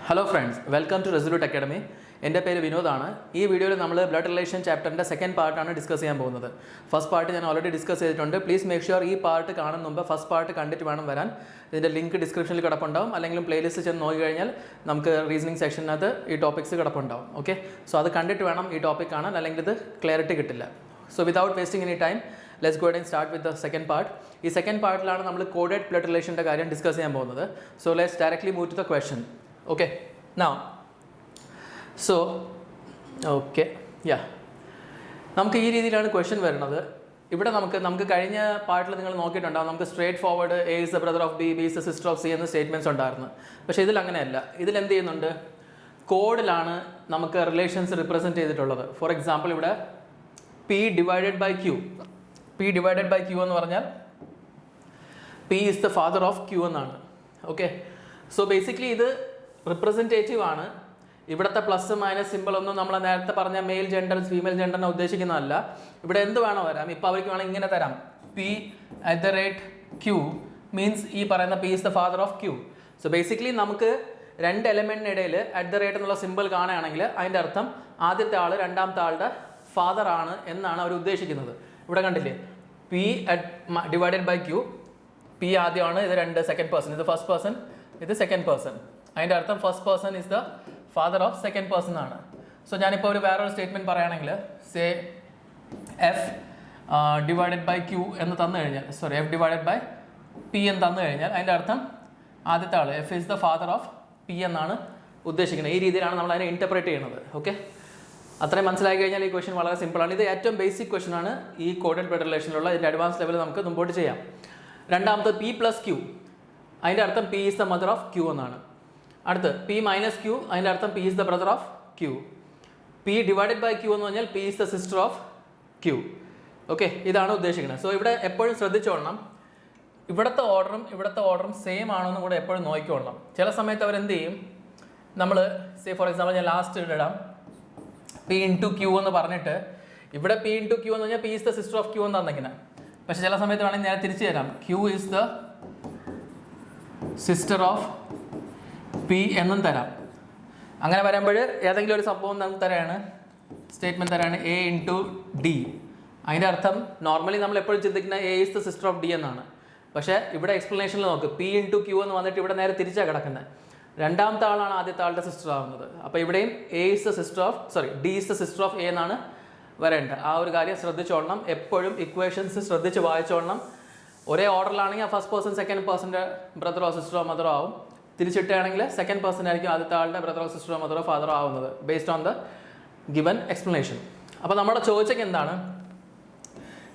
Hello friends, welcome to resolute academy. എൻ്റെ പേര് വിനോദാണ്. ഈ വീഡിയോയിൽ നമ്മൾ ബ്ലഡ് റിലേഷൻ ചാപ്റ്ററിൻ്റെ സെക്കൻഡ് പാർട്ടാണ് ഡിസ്കസ് ചെയ്യാൻ പോകുന്നത്. ഫസ്റ്റ് പാർട്ട് ഞാൻ ഓൾറെഡി ഡിസ്കസ് ചെയ്തിട്ടുണ്ട്. പ്ലീസ് മേക്ക് ഷുവർ ഈ പാർട്ട് കാണുന്ന മുമ്പ് ഫസ്റ്റ് പാർട്ട് കണ്ടിട്ട് വേണം വരാൻ. ഇതിൻ്റെ ലിങ്ക് ഡിസ്ക്രിപ്ഷനിൽ കിടപ്പുണ്ടാവും, അല്ലെങ്കിൽ പ്ലേലിസ്റ്റ് ചെന്ന് നോക്കി കഴിഞ്ഞാൽ നമുക്ക് റീസണിങ് സെക്ഷനകത്ത് ഈ ടോപ്പിക്സ് കിടപ്പുണ്ടാവും. ഓക്കെ, സോ അത് കണ്ടിട്ട് വേണം ഈ ടോപ്പിക് കാണാൻ, അല്ലെങ്കിൽ ഇത് ക്ലാരിറ്റി കിട്ടില്ല. So without wasting any time, let's go and start with the second part. ഈ സെക്കൻഡ് പാർട്ടിലാണ് നമ്മൾ കോഡഡ് ബ്ലഡ് റിലേഷൻ്റെ കാര്യം ഡിസ്കസ് ചെയ്യാൻ പോകുന്നത്. So let's directly move to the question. Okay, now, so, okay, yeah. നമുക്ക് ഈ രീതിയിലാണ് ക്വസ്റ്റ്യൻ വരുന്നത്. ഇവിടെ നമുക്ക് കഴിഞ്ഞ പാർട്ടിൽ നിങ്ങൾ നോക്കിയിട്ടുണ്ടാവും, നമുക്ക് straight forward A is the brother of B, B is the sister of C എന്ന സ്റ്റേറ്റ്മെൻറ്റ്സ് ഉണ്ടായിരുന്നു. പക്ഷേ ഇതിൽ അങ്ങനെയല്ല. ഇതിൽ എന്ത് ചെയ്യുന്നുണ്ട്, കോഡിലാണ് നമുക്ക് റിലേഷൻസ് റിപ്രസെൻറ്റ് ചെയ്തിട്ടുള്ളത്. ഫോർ എക്സാമ്പിൾ ഇവിടെ P divided by Q. P divided by Q എന്ന് പറഞ്ഞാൽ P is the father of Q എന്നാണ്. ഓക്കെ, സോ ബേസിക്കലി ഇത് റിപ്രസെൻറ്റേറ്റീവ് ആണ്. ഇവിടുത്തെ പ്ലസ് മൈനസ് സിമ്പിൾ ഒന്നും നമ്മൾ നേരത്തെ പറഞ്ഞ മെയിൽ ജെൻഡർ ഫീമെയിൽ ജെൻഡറിനെ ഉദ്ദേശിക്കുന്നതല്ല. ഇവിടെ എന്ത് വേണോ വരാം. ഇപ്പോൾ അവർക്ക് വേണമെങ്കിൽ ഇങ്ങനെ തരാം, പി @Q മീൻസ് ഈ പറയുന്ന P is the father of Q. So basically നമുക്ക് രണ്ട് എലമെൻറ്റിനിടയിൽ @ എന്നുള്ള സിമ്പിൾ കാണുകയാണെങ്കിൽ അതിൻ്റെ അർത്ഥം ആദ്യത്തെ ആൾ രണ്ടാമത്തെ ആളുടെ ഫാദർ ആണ് എന്നാണ് അവർ ഉദ്ദേശിക്കുന്നത്. ഇവിടെ കണ്ടില്ലേ, P divided by Q. P ആദ്യമാണ്, ഇത് രണ്ട് സെക്കൻഡ് പേഴ്സൺ, ഇത് ഫസ്റ്റ് പേഴ്സൺ, ഇത് സെക്കൻഡ് പേഴ്സൺ. അതിൻ്റെ അർത്ഥം first person is the father of second person ആണ്. സോ ഞാനിപ്പോൾ ഒരു വേറൊരു സ്റ്റേറ്റ്മെൻറ്റ് പറയുകയാണെങ്കിൽ, say F divided by Q എന്ന് തന്നു കഴിഞ്ഞാൽ, sorry F divided by P എന്ന് തന്നു കഴിഞ്ഞാൽ അതിൻ്റെ അർത്ഥം ആദ്യത്തെ ആൾ F is the father of P എന്നാണ് ഉദ്ദേശിക്കുന്നത്. ഈ രീതിയിലാണ് നമ്മൾ അതിനെ ഇൻറ്റർപ്രേറ്റ് ചെയ്യുന്നത്. ഓക്കെ, അത്രയും മനസ്സിലാക്കി കഴിഞ്ഞാൽ ഈ ക്വസ്റ്റ്യൻ വളരെ സിമ്പിളാണ്. ഇത് ഏറ്റവും ബേസിക് ക്വസ്റ്റ്യൻ ആണ് ഈ കോഡഡ് ബ്ലഡ് റിലേഷനിലുള്ള. ഇതിൻ്റെ അഡ്വാൻസ് ലെവൽ നമുക്ക് മുമ്പോട്ട് ചെയ്യാം. രണ്ടാമത്തെ പി പ്ലസ് ക്യൂ, അതിൻ്റെ അർത്ഥം P is the mother of Q എന്നാണ്. അടുത്ത് പി മൈനസ് ക്യൂ, അതിൻ്റെ അർത്ഥം P is the brother of Q. P divided by Q എന്ന് പറഞ്ഞാൽ P is the sister of Q. Okay, ഇതാണ് ഉദ്ദേശിക്കുന്നത്. സോ ഇവിടെ എപ്പോഴും ശ്രദ്ധിച്ചോളണം, ഇവിടുത്തെ ഓർഡറും സെയിം ആണോ എന്ന് കൂടെ എപ്പോഴും നോക്കിക്കൊള്ളണം. ചില സമയത്ത് അവരെന്ത് ചെയ്യും, നമ്മൾ സേ ഫോർ എക്സാമ്പിൾ ഞാൻ ലാസ്റ്റ് ഇടാം പി ഇൻറ്റു ക്യൂ എന്ന് പറഞ്ഞിട്ട്, ഇവിടെ പി ഇൻറ്റു ക്യൂ എന്ന് പറഞ്ഞാൽ P is the sister of Q എന്ന് തന്നിങ്ങനെ. പക്ഷെ ചില സമയത്ത് വേണമെങ്കിൽ ഞാൻ തിരിച്ചു തരാം, Q is the sister of P എന്നും തരാം. അങ്ങനെ വരുമ്പോൾ ഏതെങ്കിലും ഒരു സംഭവം നമുക്ക് തരാണ്, സ്റ്റേറ്റ്മെൻറ്റ് തരാണ് എ ഇൻറ്റു ഡി. അതിൻ്റെ അർത്ഥം നോർമലി നമ്മൾ എപ്പോഴും ചിന്തിക്കുന്ന A is the sister of D എന്നാണ്. പക്ഷേ ഇവിടെ എക്സ്പ്ലനേഷനിൽ നോക്ക്, പി ഇൻറ്റു ക്യൂ എന്ന് വന്നിട്ട് ഇവിടെ നേരെ തിരിച്ചാണ് കിടക്കുന്നത്. രണ്ടാമത്തെ ആളാണ് ആദ്യത്തെ ആളുടെ സിസ്റ്റർ ആവുന്നത്. അപ്പോൾ ഇവിടെയും A is the sister of D is the sister of A എന്നാണ് വരേണ്ടത്. ആ ഒരു കാര്യം ശ്രദ്ധിച്ചോളണം. എപ്പോഴും ഇക്വേഷൻസ് ശ്രദ്ധിച്ച് വായിച്ചോളണം. ഒരേ ഓർഡറിലാണെങ്കിൽ ഫസ്റ്റ് പേഴ്സൺ സെക്കൻഡ് പേഴ്സൻ്റെ ബ്രദറോ സിസ്റ്ററോ മദറോ ആവും. തിരിച്ചിട്ടാണെങ്കിൽ സെക്കൻഡ് പേഴ്സൺ ആയിരിക്കും ആദ്യത്തെ ആളുടെ ബ്രദറോ സിസ്റ്ററോ മദറോ ഫാദറോ ആവുന്നത്, based on the given explanation. അപ്പോൾ നമ്മൾ ചോദിച്ചത് എന്താണ്,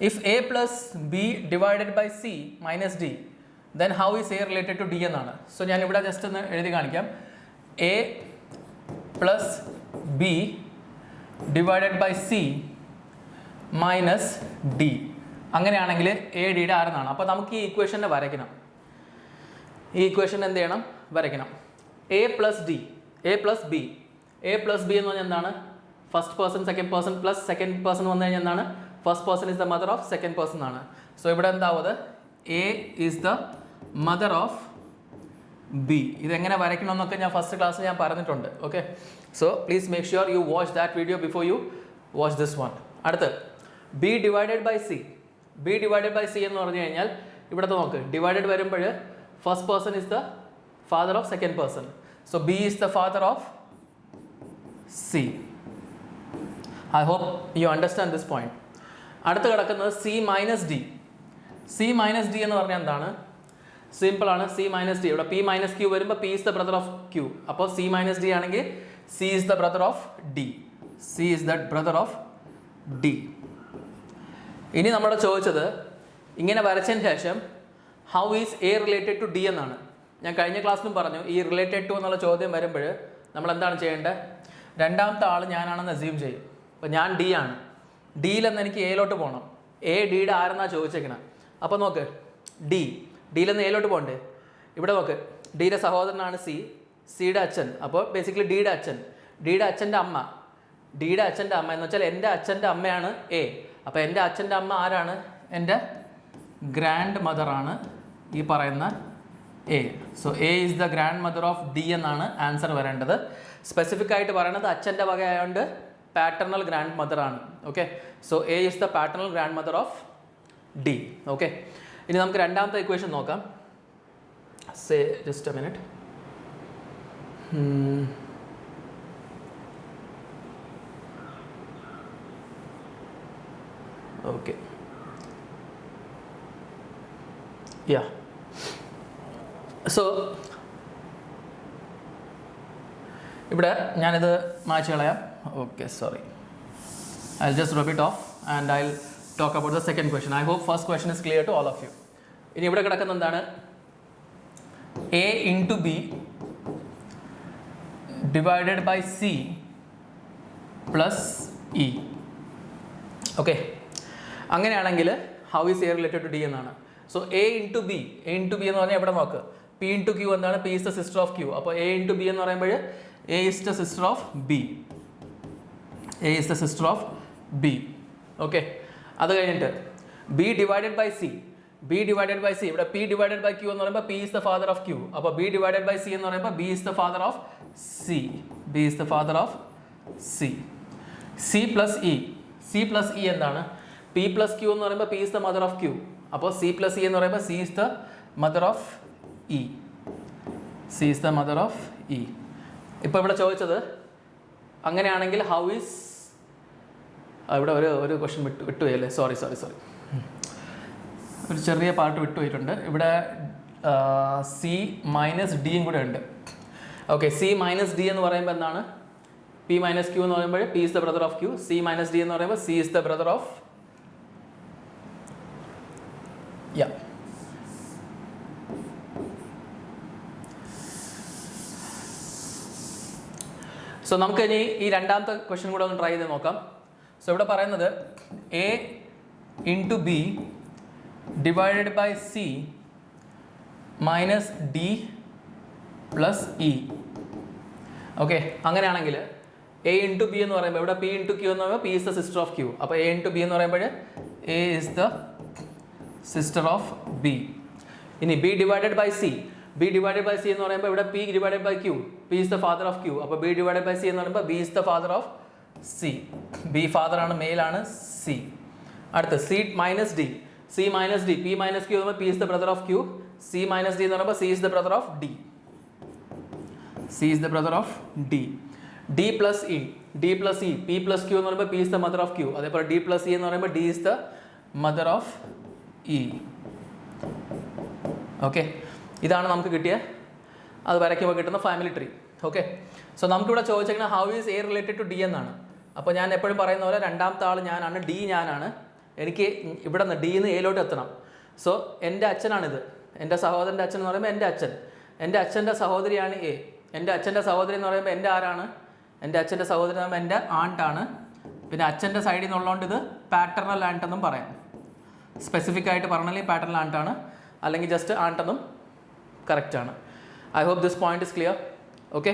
if A plus B divided by C minus D then how is A related to D എന്നാണ്. സോ ഞാൻ ഇവിടെ ജസ്റ്റ് ഒന്ന് എഴുതി കാണിക്കാം. A plus B divided by C minus D, അങ്ങനെയാണെങ്കിൽ എ ഡിയുടെ ആരെന്നാണ്. അപ്പോൾ നമുക്ക് ഈ ഇക്വേഷനെ വരയ്ക്കണം. ഈ ഇക്വേഷൻ എന്ത് ചെയ്യണം, വരയ്ക്കണം. A plus D, A plus B. A plus B എന്ന് പറഞ്ഞാൽ എന്താണ്, first person second person plus second person വന്നു കഴിഞ്ഞാൽ എന്താണ്, first person is the mother of second person ആണ്. സോ ഇവിടെ എന്താവുന്നത്, A is the mother of B. ഇതെങ്ങനെ വരയ്ക്കണമെന്നൊക്കെ ഞാൻ ഫസ്റ്റ് ക്ലാസ്സിൽ ഞാൻ പറഞ്ഞിട്ടുണ്ട്. Okay, so please make sure you watch that video before you watch this one. അടുത്ത് B divided by C. B divided by C എന്ന് പറഞ്ഞു കഴിഞ്ഞാൽ ഇവിടുത്തെ നോക്ക്, ഡിവൈഡഡ് വരുമ്പോൾ first person is the father of second person. So B is the father of C. I hope you understand this point. അടുത്ത് കിടക്കുന്നത് C minus D. C minus D എന്ന് പറഞ്ഞാൽ എന്താണ്, സിമ്പിളാണ്. സി മൈനസ് ഡി, ഇവിടെ P minus Q വരുമ്പോൾ P is the brother of Q. അപ്പോൾ C minus D ആണെങ്കിൽ C is the brother of D. C is the brother of D. ഇനി നമ്മൾ ചോദിച്ചത് ഇങ്ങനെ വരച്ചതിന് ശേഷം how is A related to D എന്നാണ്. ഞാൻ കഴിഞ്ഞ ക്ലാസ്സിലും പറഞ്ഞു, ഈ റിലേറ്റഡ് ടു എന്നുള്ള ചോദ്യം വരുമ്പോൾ നമ്മൾ എന്താണ് ചെയ്യേണ്ടത്, രണ്ടാമത്തെ ആൾ ഞാനാണെന്ന് അസ്യൂം ചെയ്യും. അപ്പോൾ ഞാൻ ഡി ആണ്, ഡിയിലെന്ന് എനിക്ക് എയിലോട്ട് പോകണം. എ ഡിയുടെ ആരെന്നാണ് ചോദിച്ചേക്കണം. അപ്പോൾ നോക്ക്, ഡിയിലെന്ന് എയിലോട്ട് പോകണ്ടേ. ഇവിടെ നോക്ക്, ഡിയുടെ സഹോദരനാണ് സി, സിയുടെ അച്ഛൻ. അപ്പോൾ ബേസിക്കലി ഡിയുടെ അച്ഛൻ, ഡിയുടെ അച്ഛൻ്റെ അമ്മ. ഡിയുടെ അച്ഛൻ്റെ അമ്മ എന്ന് വെച്ചാൽ എൻ്റെ അച്ഛൻ്റെ അമ്മയാണ് എ. അപ്പോൾ എൻ്റെ അച്ഛൻ്റെ അമ്മ ആരാണ്, എൻ്റെ ഗ്രാൻഡ് മദറാണ് ഈ പറയുന്ന A. So A is the grand mother of D എന്നാണ് ആൻസർ വരേണ്ടത്. സ്പെസിഫിക് ആയിട്ട് പറയുന്നത് അച്ഛൻ്റെ വകയായതുകൊണ്ട് പാറ്റർണൽ ഗ്രാൻഡ് മദർ ആണ്. Okay, so A is the paternal grand mother of D. Okay, ഇനി നമുക്ക് രണ്ടാമത്തെ ഇക്വേഷൻ നോക്കാം. Say just a minute. Okay, yeah, so ഇവിടെ ഞാനിത് മായ്ച്ച് കളയാം. Okay, sorry, I'll just rub it off and I'll talk about the second question. I hope first question is clear to all of you. ഇനി ഇവിടെ കിടക്കുന്ന എന്താണ്? A into B divided by C plus E. Okay, അങ്ങനെയാണെങ്കിൽ how is A related to D എന്നാണ്. So A into B എന്ന് പറഞ്ഞാൽ എവിടെ നോക്ക്, P into Q എന്താണ്? P is the sister of Q. അപ്പോൾ A into B എന്ന് പറയുമ്പോൾ A is the sister of B. A is the sister of B. Okay, അത് കഴിഞ്ഞിട്ട് B divided by C. B divided by C. ഇവിടെ P divided by Q എന്ന് പറയുമ്പോൾ P is the father of Q. അപ്പോൾ B divided by C എന്ന് പറയുമ്പോൾ B is the father of C. B is the father of C. C plus E. C plus E എന്താണ്? P plus Q എന്ന് പറയുമ്പോൾ P is the mother of Q. അപ്പോൾ C plus E എന്ന് പറയുമ്പോൾ C is the mother of E. C is the mother of E. ഇപ്പോൾ ഇവിടെ ചോദിച്ചത് അങ്ങനെയാണെങ്കിൽ ഹൗ ഈസ്, ഇവിടെ ഒരു ക്വസ്റ്റ്യൻ വിട്ടുപോയല്ലേ, സോറി, ഒരു ചെറിയ പാർട്ട് വിട്ടുപോയിട്ടുണ്ട്. ഇവിടെ സി മൈനസ് ഡിയും കൂടെ ഉണ്ട്. ഓക്കെ, സി മൈനസ് ഡി എന്ന് പറയുമ്പോൾ എന്താണ്? പി മൈനസ് ക്യൂ എന്ന് പറയുമ്പോൾ P is the brother of Q. C minus D എന്ന് പറയുമ്പോൾ C is the brother of യാ. സോ നമുക്ക് ഇനി ഈ രണ്ടാമത്തെ ക്വസ്റ്റ്യൻ കൂടെ ഒന്ന് ട്രൈ ചെയ്ത് നോക്കാം. സോ ഇവിടെ പറയുന്നത് A into B divided by C minus D plus E. Okay, അങ്ങനെയാണെങ്കിൽ എ ഇൻറ്റു ബി എന്ന് പറയുമ്പോൾ ഇവിടെ പി ഇൻറ്റു ക്യൂ എന്ന് പറയുമ്പോൾ P is the sister of Q. അപ്പോൾ എ ഇൻറ്റു ബി എന്ന് പറയുമ്പോൾ A is the sister of B. ഇനി B divided by C. B divided by C എന്ന് പറയുമ്പോൾ ഇവിടെ P divided by Q, P is the father of Q. അപ്പോൾ B divided by C എന്ന് പറയുമ്പോൾ B is the father of C. B father ആണ്, മെയിലാണ് C. അടുത്ത് C minus D. C minus D, P minus Q എന്ന് പറയുമ്പോൾ P is the brother of Q. C minus D എന്ന് പറയുമ്പോൾ C is the brother of D. C is the brother of D. D plus E. D plus E, P plus Q എന്ന് പറയുമ്പോൾ P is the mother of Q. അതേപോലെ D plus E എന്ന് പറയുമ്പോൾ D is the mother of E. Okay, ഇതാണ് നമുക്ക് കിട്ടിയ, അത് വരയ്ക്കുമ്പോൾ കിട്ടുന്ന ഫാമിലി ട്രീ. ഓക്കെ, സോ നമുക്കിവിടെ ചോദിച്ചേക്കുന്നത് how is A related to D എന്നാണ്. അപ്പോൾ ഞാൻ എപ്പോഴും പറയുന്ന പോലെ രണ്ടാമത്തെ ആൾ ഞാനാണ്, ഡി ഞാനാണ്. എനിക്ക് ഇവിടെ നിന്ന് ഡിന്ന് എയിലോട്ട് എത്തണം. സോ എൻ്റെ അച്ഛനാണിത്, എൻ്റെ സഹോദരൻ്റെ അച്ഛൻ എന്ന് പറയുമ്പോൾ എൻ്റെ അച്ഛൻ. എൻ്റെ അച്ഛൻ്റെ സഹോദരിയാണ് എ. എൻ്റെ അച്ഛൻ്റെ സഹോദരി എന്ന് പറയുമ്പോൾ എൻ്റെ ആരാണ്? എൻ്റെ അച്ഛൻ്റെ സഹോദരി എന്ന് പറയുമ്പോൾ എൻ്റെ ആണ്ടാണ്. പിന്നെ അച്ഛൻ്റെ സൈഡിൽ നിന്നുള്ളതുകൊണ്ട് ഇത് പാറ്റർണൽ ആൻഡ് എന്നും പറയാം. സ്പെസിഫിക് ആയിട്ട് പറഞ്ഞാൽ പാറ്റർണൽ ആൻറ്റാണ്, അല്ലെങ്കിൽ ജസ്റ്റ് ആൻറ്റെന്നും കറക്റ്റാണ്. I hope this point is clear. Okay,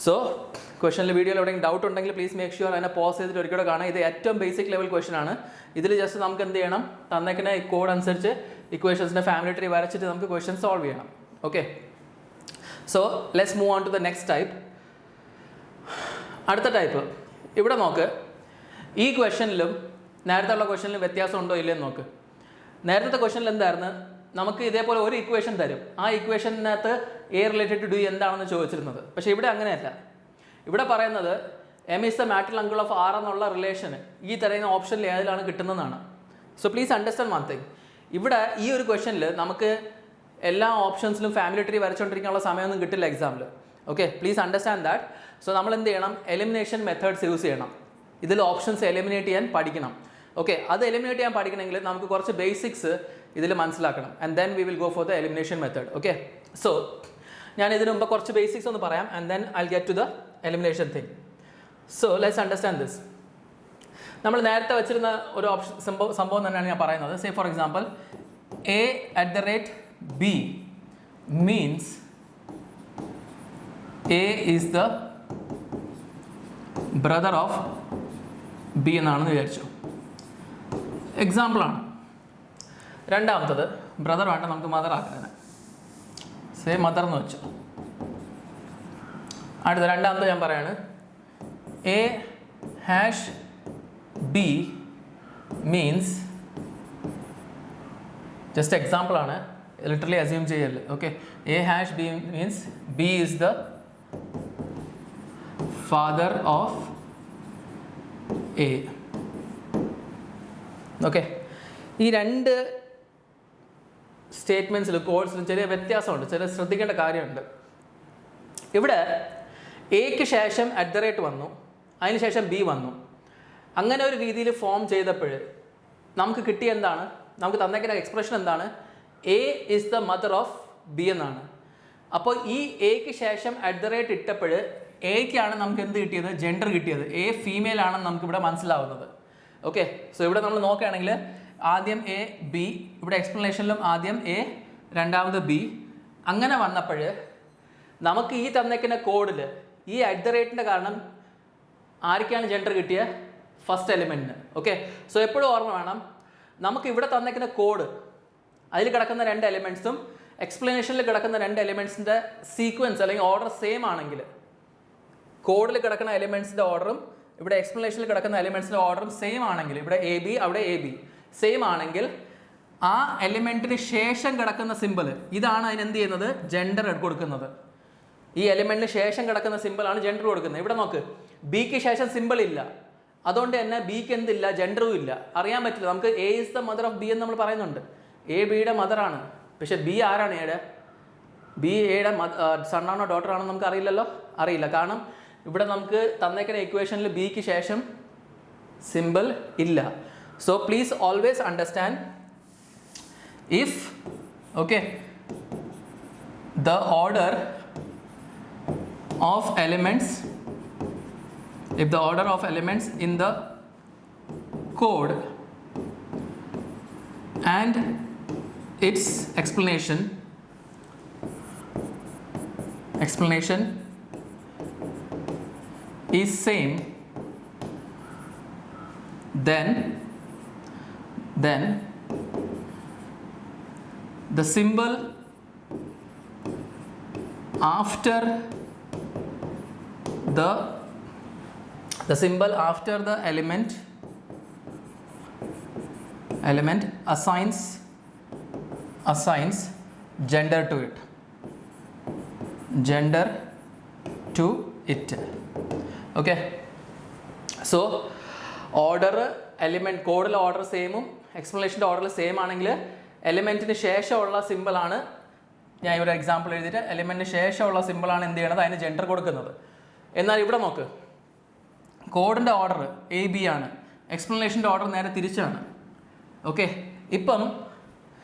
so ക്വസ്റ്റനിൽ വീഡിയോയിൽ എവിടെയെങ്കിലും ഡൗട്ട് ഉണ്ടെങ്കിൽ പ്ലീസ് മേക്ക് ഷുവർ അതിനെ പോസ് ചെയ്തിട്ട് ഒരിക്കലും കാണാം. ഇത് ഏറ്റവും ബേസിക് ലെവൽ ക്വസ്റ്റൻ ആണ്. ഇതിൽ ജസ്റ്റ് നമുക്ക് എന്ത് ചെയ്യണം, തന്നേക്കുന്ന കോഡ് അനുസരിച്ച് ഇക്വേഷൻസിൻ്റെ ഫാമിലി ട്രീ വരച്ചിട്ട് നമുക്ക് ക്വസ്റ്റൻ സോൾവ് ചെയ്യണം. Okay, so let's move on to the next type. അടുത്ത ടൈപ്പ് ഇവിടെ നോക്ക്. ഈ ക്വസ്റ്റനിലും നേരത്തെ ഉള്ള ക്വസ്റ്റനിലും വ്യത്യാസം ഉണ്ടോ ഇല്ലയെന്ന് നോക്ക്. നേരത്തെ ക്വസ്റ്റനിൽ എന്തായിരുന്നു, നമുക്ക് ഇതേപോലെ ഒരു ഇക്വേഷൻ തരും, ആ ഇക്വേഷനകത്ത് എ റിലേറ്റഡ് ടു ഡി എന്താണെന്ന് ചോദിച്ചിരുന്നത്. പക്ഷേ ഇവിടെ അങ്ങനെയല്ല. ഇവിടെ പറയുന്നത് M is the maternal uncle of R എന്നുള്ള റിലേഷൻ ഈ തരുന്ന ഓപ്ഷനിൽ ഏതിലാണ് കിട്ടുന്നതെന്നാണ്. So please understand one thing. ഇവിടെ ഈ ഒരു ക്വസ്റ്റനിൽ നമുക്ക് എല്ലാ ഓപ്ഷൻസിലും ഫാമിലി ട്രീ വരച്ചുകൊണ്ടിരിക്കാനുള്ള സമയമൊന്നും കിട്ടില്ല എക്സാമിൽ. Okay, please understand that. So നമ്മൾ എന്ത് ചെയ്യണം, എലിമിനേഷൻ മെത്തേഡ്സ് യൂസ് ചെയ്യണം. ഇതിൽ ഓപ്ഷൻസ് എലിമിനേറ്റ് ചെയ്യാൻ പഠിക്കണം. ഓക്കെ, അത് എലിമിനേറ്റ് ചെയ്യാൻ പഠിക്കണമെങ്കിൽ നമുക്ക് കുറച്ച് ബേസിക്സ് ഇതിൽ മനസ്സിലാക്കണം. And then we will go for the elimination method. Okay, so ഞാൻ ഇതിനു മുമ്പ് കുറച്ച് ബേസിക്സ് ഒന്ന് പറയാം, and then I get to the elimination thing. So let's understand this. നമ്മൾ നേരത്തെ വെച്ചിരുന്ന ഒരു സംഭവം തന്നെയാണ് ഞാൻ പറയുന്നത്. Say for example a@b means a is the brother of B എന്നാണെന്ന് വിചാരിച്ചു. എക്സാമ്പിളാണ്. രണ്ടാമത്തത് ബ്രദർ വേണ്ട, നമുക്ക് മദർ ആക്കാൻ. സേ മദർ എന്ന് വെച്ചു. അടുത്ത രണ്ടാമത്തെ ഞാൻ പറയാണ്, A hash B means, just example ആണ്, ലിറ്ററലി അസ്യൂം ചെയ്യല്ലേ. Okay, A hash B means B is the father of A. Okay, ഈ രണ്ട് സ്റ്റേറ്റ്മെൻറ്റ്സിലും കോഴ്സിലും ചെറിയ വ്യത്യാസമുണ്ട്, ചില ശ്രദ്ധിക്കേണ്ട കാര്യമുണ്ട്. ഇവിടെ എക്ക് ശേഷം @ വന്നു, അതിന് ശേഷം ബി വന്നു. അങ്ങനെ ഒരു രീതിയിൽ ഫോം ചെയ്തപ്പോൾ നമുക്ക് കിട്ടിയ എന്താണ്, നമുക്ക് തന്നേക്കുന്ന എക്സ്പ്രഷൻ എന്താണ്, A is the mother of B എന്നാണ്. അപ്പോൾ ഈ എക്ക് ശേഷം @ ഇട്ടപ്പോൾ എക്കാണ് നമുക്ക് എന്ത് കിട്ടിയത്, ജെൻഡർ കിട്ടിയത്. എ ഫീമെയിൽ ആണെന്ന് നമുക്കിവിടെ മനസ്സിലാവുന്നത്. ഓക്കെ, സോ ഇവിടെ നമ്മൾ നോക്കുകയാണെങ്കിൽ ആദ്യം എ ബി, ഇവിടെ എക്സ്പ്ലനേഷനിലും ആദ്യം എ രണ്ടാമത് ബി. അങ്ങനെ വന്നപ്പോൾ നമുക്ക് ഈ തന്നേക്കുന്ന കോഡിൽ ഈ @ കാരണം ആർക്കാണ് ജെൻഡർ കിട്ടിയ, ഫസ്റ്റ് എലിമെൻറ്റിന്. ഓക്കെ, സോ എപ്പോഴും ഓർമ്മ വേണം, നമുക്ക് ഇവിടെ തന്നേക്കുന്ന കോഡ്, അതിൽ കിടക്കുന്ന രണ്ട് എലിമെൻറ്റ്സും എക്സ്പ്ലനേഷനിൽ കിടക്കുന്ന രണ്ട് എലിമെൻറ്റ്സിൻ്റെ സീക്വൻസ് അല്ലെങ്കിൽ ഓർഡർ സെയിം ആണെങ്കിൽ, കോഡിൽ കിടക്കുന്ന എലിമെൻറ്റ്സിൻ്റെ ഓർഡറും ഇവിടെ എക്സ്പ്ലനേഷനിൽ കിടക്കുന്ന എലിമെൻറ്റ്സിൻ്റെ ഓർഡറും സെയിം ആണെങ്കിൽ, ഇവിടെ എ ബി അവിടെ എ ബി സെയിം ആണെങ്കിൽ, ആ എലിമെൻറ്റിന് ശേഷം കിടക്കുന്ന സിമ്പിൾ ഇതാണ് അതിനെന്ത് ചെയ്യുന്നത്, ജെൻഡർ കൊടുക്കുന്നത്. ഈ എലിമെൻറ്റിന് ശേഷം കിടക്കുന്ന സിമ്പിളാണ് ജെൻഡർ കൊടുക്കുന്നത്. ഇവിടെ നോക്ക്, ബിക്ക് ശേഷം സിമ്പിൾ ഇല്ല, അതുകൊണ്ട് തന്നെ ബിക്ക് എന്തില്ല, ജെൻഡറും ഇല്ല. അറിയാൻ പറ്റില്ല, നമുക്ക് A is the mother of B എന്ന് നമ്മൾ പറയുന്നുണ്ട്, എ ബിയുടെ മദറാണ്. പക്ഷെ ബി ആരാണ്, എയുടെ ബി എയുടെ സണ്ണാണോ ഡോട്ടറാണോ നമുക്ക് അറിയില്ലല്ലോ, അറിയില്ല. കാരണം ഇവിടെ നമുക്ക് തന്നേക്കുന്ന ഇക്വേഷനിൽ ബിക്ക് ശേഷം സിമ്പിൾ ഇല്ല. So please always understand, if okay the order of elements, if the order of elements in the code and its explanation is same, then the symbol after the symbol after the element assigns gender to it, okay. So order element കോഡിലെ order സെയിമും എക്സ്പ്ലനേഷൻ്റെ order same ആണെങ്കിൽ എലിമെൻറ്റിന് ശേഷമുള്ള സിമ്പിളാണ്, ഞാൻ ഇവിടെ example എഴുതിയിട്ട് എലിമെൻറ്റിന് ശേഷമുള്ള സിമ്പിളാണ് എന്ത് ചെയ്യണത്, അതിന് ജെൻഡർ കൊടുക്കുന്നത്. എന്നാൽ ഇവിടെ നോക്ക്, കോഡിൻ്റെ ഓർഡർ എ ബി ആണ്, എക്സ്പ്ലനേഷൻ്റെ ഓർഡർ നേരെ തിരിച്ചാണ്. ഓക്കെ, ഇപ്പം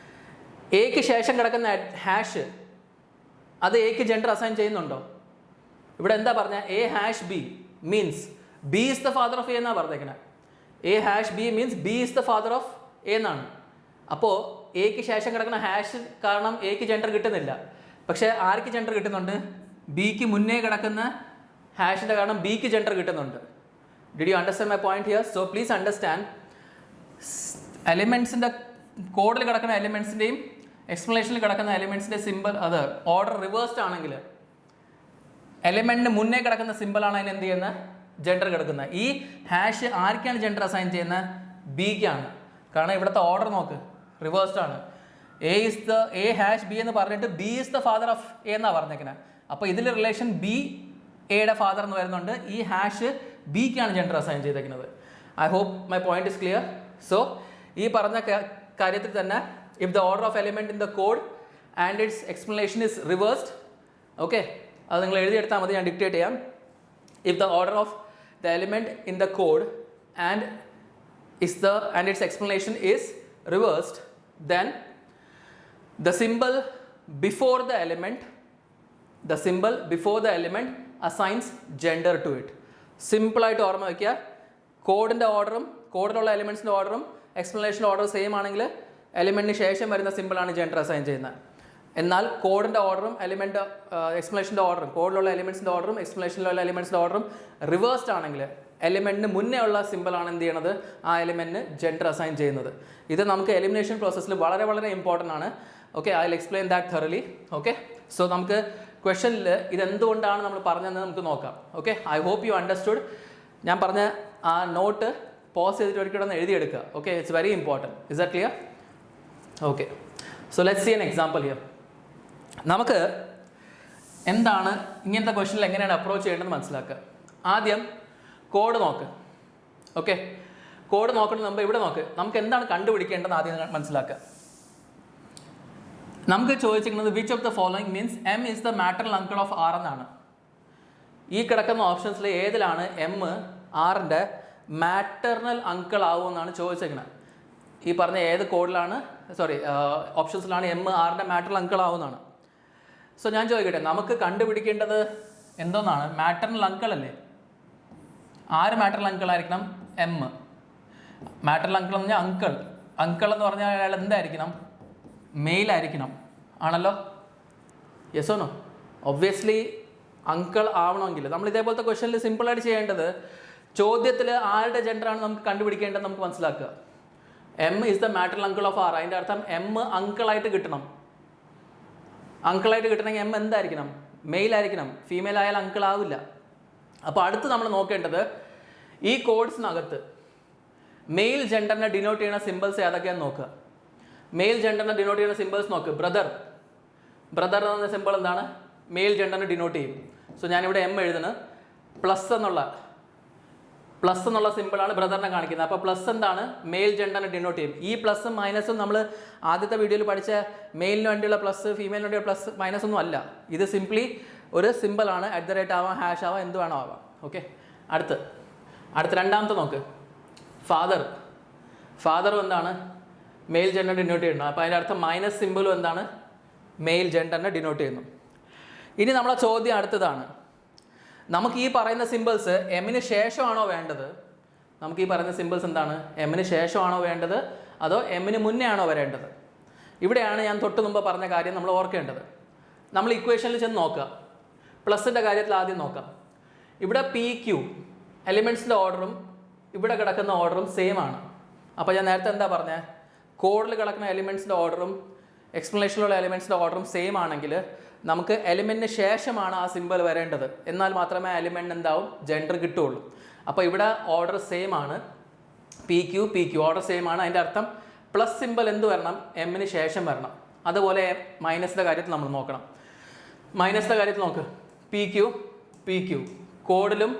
എക്ക് ശേഷം കിടക്കുന്ന ഹാഷ് അത് എക്ക് ജെൻഡർ അസൈൻ ചെയ്യുന്നുണ്ടോ? ഇവിടെ എന്താ പറഞ്ഞ, A hash B means B is the father of A എന്നാണ് പറഞ്ഞേക്കുന്നത്. A hash B means B is the father of A എന്നാണ്. അപ്പോൾ എക്ക് ശേഷം കിടക്കുന്ന ഹാഷ് കാരണം എക്ക് ജെൻഡർ കിട്ടുന്നില്ല, പക്ഷേ ആർക്ക് ജെൻഡർ കിട്ടുന്നുണ്ട്, ബിക്ക് മുന്നേ കിടക്കുന്ന ഹാഷിൻ്റെ കാരണം ബിക്ക് ജെൻഡർ കിട്ടുന്നുണ്ട്. Did you understand my point here? So please understand, എലിമെൻറ്റ്സിൻ്റെ കോഡിൽ കിടക്കുന്ന എലിമെൻറ്റ്സിൻ്റെയും എക്സ്പ്ലനേഷനിൽ കിടക്കുന്ന എലിമെൻറ്റ്സിൻ്റെ സിമ്പിൾ അത് ഓർഡർ റിവേഴ്സ്ഡ് ആണെങ്കിൽ എലിമെൻറ്റിന് മുന്നേ കിടക്കുന്ന സിമ്പിളാണ് അതിന് എന്ത് ചെയ്യുന്നത്, ജെൻഡർ കിടക്കുന്നത്. ഈ ഹാഷ് ആർക്കാണ് ജെൻഡർ അസൈൻ ചെയ്യുന്നത്, ബിക്കാണ്. കാരണം ഇവിടുത്തെ ഓർഡർ നോക്ക്, റിവേഴ്സ്ഡ് ആണ്. എ ഹാഷ് ബി എന്ന് പറഞ്ഞിട്ട് B is the father of A എന്നാണ് പറഞ്ഞേക്കുന്നത്. അപ്പോൾ ഇതിൽ റിലേഷൻ ബി എയുടെ ഫാദർ എന്ന് വരുന്നുണ്ട്, ഈ ഹാഷ് ബിക്കാണ് ജെൻഡർ അസൈൻ ചെയ്തേക്കുന്നത്. I hope my point is clear. So ഈ പറഞ്ഞ കാര്യത്തിൽ തന്നെ, if the order of element in the code and its explanation is reversed, okay, അത് നിങ്ങൾ എഴുതിയെടുത്താൽ മതി, ഞാൻ ഡിക്റ്റേറ്റ് ചെയ്യാം. If the order of the element in the code and its explanation is reversed, then the symbol before the element assigns gender to it. Simple ആയിട്ട് ഓർമ്മ വയ്ക്കുക, കോഡിൻ്റെ ഓർഡറും കോഡിലുള്ള എലിമെൻറ്റ്സിൻ്റെ ഓർഡറും എക്സ്പ്ലനേഷൻ്റെ ഓർഡർ സെയിം ആണെങ്കിൽ എലിമെൻറ്റിന് ശേഷം വരുന്ന സിമ്പിളാണ് ജെൻഡർ അസൈൻ ചെയ്യുന്നത്. എന്നാൽ കോഡിൻ്റെ ഓർഡറും എക്സ്പ്ലനേഷൻ്റെ ഓർഡറും കോഡിലുള്ള എലിമെൻറ്റ്സിൻ്റെ ഓർഡറും എക്സ്പ്ലനേഷനിലുള്ള എലിമെൻറ്റ്സിൻ്റെ ഓർഡറും റിവേഴ്സ്ഡ് ആണെങ്കിൽ എലിമെൻറ്റിന് മുന്നേ ഉള്ള സിമ്പിളാണ് എന്ത് ചെയ്യണത്, ആ എലിമെൻറ്റിന് ജെൻഡർ അസൈൻ ചെയ്യുന്നത്. ഇത് നമുക്ക് എലിമിനേഷൻ പ്രോസസ്സിൽ വളരെ വളരെ ഇമ്പോർട്ടൻ്റ് ആണ്. Okay, I will explain that thoroughly. Okay, so നമുക്ക് ക്വസ്റ്റനിൽ ഇതെന്തുകൊണ്ടാണ് നമ്മൾ പറഞ്ഞതെന്ന് നമുക്ക് നോക്കാം. Okay, I hope you understood. ഞാൻ പറഞ്ഞ ആ നോട്ട് പോസ് ചെയ്തിട്ട് ഒരിക്കലും എഴുതിയെടുക്കുക. Okay, it's very important. Is that clear? Okay, so let's see an example here. നമുക്ക് എന്താണ് ഇങ്ങനത്തെ ക്വസ്റ്റനിൽ എങ്ങനെയാണ് അപ്രോച്ച് ചെയ്യേണ്ടതെന്ന് മനസ്സിലാക്കുക. ആദ്യം കോഡ് നോക്ക്. ഓക്കെ, കോഡ് നോക്കുന്നതിന് മുമ്പ് ഇവിടെ നോക്ക്. നമുക്ക് എന്താണ് കണ്ടുപിടിക്കേണ്ടതെന്ന് ആദ്യം മനസ്സിലാക്കുക. നമുക്ക് ചോദിച്ചിരിക്കുന്നത് which of the following means M is the maternal uncle of R എന്നാണ്. ഈ കിടക്കുന്ന ഓപ്ഷൻസിൽ ഏതിലാണ് എം ആറിൻ്റെ മാറ്റർണൽ അങ്കിൾ ആവുമെന്നാണ് ചോദിച്ചിരിക്കുന്നത്. ഈ പറഞ്ഞ ഏത് കോഡിലാണ് ഓപ്ഷൻസിലാണ് എം ആറിൻ്റെ മാറ്ററൽ അങ്കിൾ ആവുമെന്നാണ്. സോ ഞാൻ ചോദിക്കട്ടെ, നമുക്ക് കണ്ടുപിടിക്കേണ്ടത് എന്തോന്നാണ്? മാറ്റർണൽ അങ്കിൾ അല്ലേ? ആര് മാറ്ററൽ അങ്കിൾ ആയിരിക്കണം? എം. മാറ്ററൽ അങ്കിൾ എന്ന് പറഞ്ഞാൽ അങ്കിൾ എന്ന് പറഞ്ഞാൽ അയാൾ എന്തായിരിക്കണം? മെയിൽ ആയിരിക്കണം, ആണല്ലോ? Yes or no? Obviously uncle ആവണമെങ്കിൽ നമ്മൾ ഇതേപോലത്തെ ക്വസ്റ്റനിൽ സിമ്പിളായിട്ട് ചെയ്യേണ്ടത് ചോദ്യത്തിൽ ആരുടെ ജെൻഡറാണ് നമുക്ക് കണ്ടുപിടിക്കേണ്ടത് നമുക്ക് മനസ്സിലാക്കുക. M is the maternal uncle of R. അതിൻ്റെ അർത്ഥം എം അങ്കിളായിട്ട് കിട്ടണം. അങ്കിളായിട്ട് കിട്ടണമെങ്കിൽ എം എന്തായിരിക്കണം? മെയിൽ ആയിരിക്കണം. ഫീമെയിൽ ആയാൽ അങ്കിൾ ആവില്ല. അപ്പോൾ അടുത്ത് നമ്മൾ നോക്കേണ്ടത് ഈ കോഡ്സിനകത്ത് മെയിൽ ജെൻഡറിനെ ഡിനോട്ട് ചെയ്യുന്ന സിമ്പിൾസ് ഏതൊക്കെയാണെന്ന് നോക്കുക. മെയിൽ ജെൻഡറിനെ ഡിനോട്ട് ചെയ്യുന്ന സിമ്പിൾസ് നോക്ക്. ബ്രദർ എന്ന സിമ്പിൾ എന്താണ്? മെയിൽ ജെൻഡറിനെ ഡിനോട്ട് ചെയ്യും. സോ ഞാനിവിടെ എം എഴുതുന്നത് പ്ലസ് എന്നുള്ള സിമ്പിളാണ് ബ്രദറിനെ കാണിക്കുന്നത്. അപ്പോൾ പ്ലസ് എന്താണ്? മെയിൽ ജെൻഡറിനെ ഡിനോട്ട് ചെയ്യും. ഈ പ്ലസും മൈനസും നമ്മൾ ആദ്യത്തെ വീഡിയോയിൽ പഠിച്ച മെയിലിന് വേണ്ടിയുള്ള പ്ലസ് ഫീമെയിലിന് വേണ്ടിയുള്ള പ്ലസ് മൈനസ് ഒന്നും അല്ല. ഇത് സിംപ്ലി ഒരു സിമ്പിളാണ്. @ ആവാം, ഹാഷ് ആവാം, എന്ത് വേണോ ആവാം. ഓക്കെ, അടുത്ത് രണ്ടാമത്തെ നോക്ക്. ഫാദറും എന്താണ്? മെയിൽ ജെൻഡർ ഡിനോട്ട് ചെയ്യുന്നു. അപ്പോൾ അതിൻ്റെ അർത്ഥം മൈനസ് സിമ്പിളും എന്താണ്? മെയിൽ ജെൻഡറിനെ ഡിനോട്ട് ചെയ്യുന്നു. ഇനി നമ്മളെ ചോദ്യം അടുത്തതാണ്. നമുക്ക് ഈ പറയുന്ന സിമ്പിൾസ് എമ്മിന് ശേഷമാണോ വേണ്ടത്? നമുക്ക് ഈ പറയുന്ന സിമ്പിൾസ് എന്താണ്? എമ്മിന് ശേഷമാണോ വേണ്ടത് അതോ എമ്മിന് മുന്നേ ആണോ വരേണ്ടത്? ഇവിടെയാണ് ഞാൻ തൊട്ട് മുമ്പ് പറഞ്ഞ കാര്യം നമ്മൾ ഓർക്കേണ്ടത്. നമ്മൾ ഇക്വേഷനിൽ ചെന്ന് നോക്കുക. പ്ലസിൻ്റെ കാര്യത്തിൽ ആദ്യം നോക്കാം. ഇവിടെ PQ എലിമെൻറ്റ്സിൻ്റെ ഓർഡറും ഇവിടെ കിടക്കുന്ന ഓർഡറും സെയിം ആണ്. അപ്പോൾ ഞാൻ നേരത്തെ എന്താ പറഞ്ഞത്? കോഡിൽ കിടക്കുന്ന എലിമെൻറ്റ്സിൻ്റെ ഓർഡറും എക്സ്പ്ലനേഷനിലുള്ള എലിമെൻറ്റ്സിൻ്റെ ഓർഡറും സെയിം ആണെങ്കിൽ നമുക്ക് എലിമെൻറ്റിന് ശേഷമാണ് ആ സിമ്പിൾ വരേണ്ടത്. എന്നാൽ മാത്രമേ എലിമെൻറ്റ് എന്താവും? ജെൻഡർ കിട്ടുകയുള്ളൂ. അപ്പോൾ ഇവിടെ ഓർഡർ സെയിം ആണ്. PQ ഓർഡർ സെയിം ആണ്. അതിൻ്റെ അർത്ഥം പ്ലസ് സിമ്പിൾ എന്ത് വരണം? എമ്മിന് ശേഷം വരണം. അതുപോലെ മൈനസിൻ്റെ കാര്യത്തിൽ നമ്മൾ നോക്കണം. മൈനസിൻ്റെ കാര്യത്തിൽ നോക്ക്. PQ കോഡിലും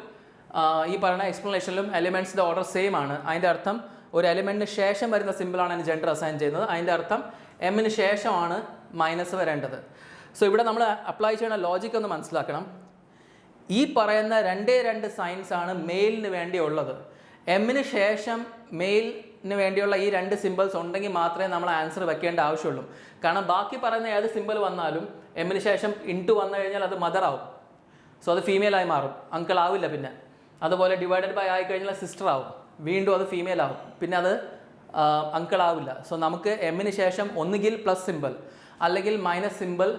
ഈ പറയുന്ന എക്സ്പ്ലനേഷനിലും എലിമെൻറ്റ്സിൻ്റെ ഓർഡർ സെയിം ആണ്. അതിൻ്റെ അർത്ഥം ഒരു എലിമെൻറ്റിന് ശേഷം വരുന്ന സിമ്പിളാണ് അതിന് ജെൻഡർ അസൈൻ ചെയ്യുന്നത്. അതിൻ്റെ അർത്ഥം എമ്മിന് ശേഷമാണ് മൈനസ് വരേണ്ടത്. സോ ഇവിടെ നമ്മൾ അപ്ലൈ ചെയ്യുന്ന ലോജിക്ക് ഒന്ന് മനസ്സിലാക്കണം. ഈ പറയുന്ന രണ്ട് സൈൻസ് ആണ് മെയിലിന് വേണ്ടിയുള്ളത്. എമ്മിന് ശേഷം മെയിലിന് വേണ്ടിയുള്ള ഈ രണ്ട് സിമ്പിൾസ് ഉണ്ടെങ്കിൽ മാത്രമേ നമ്മൾ ആൻസർ വെക്കേണ്ട ആവശ്യമുള്ളൂ. കാരണം ബാക്കി പറയുന്ന ഏത് സിമ്പിൾ വന്നാലും എമ്മിന് ശേഷം ഇൻറ്റു വന്നു കഴിഞ്ഞാൽ അത് മദർ ആവും. സോ അത് ഫീമെയിലായി മാറും, അങ്കിൾ ആവില്ല. പിന്നെ അതുപോലെ ഡിവൈഡഡ് ബൈ ആയിക്കഴിഞ്ഞാൽ സിസ്റ്റർ ആവും, വീണ്ടും അത് ഫീമെയിൽ ആവും, പിന്നെ അത് അങ്കിൾ ആവില്ല. സോ നമുക്ക് എമ്മിന് ശേഷം ഒന്നുകിൽ പ്ലസ് സിമ്പിൾ അല്ലെങ്കിൽ മൈനസ് സിമ്പിൾ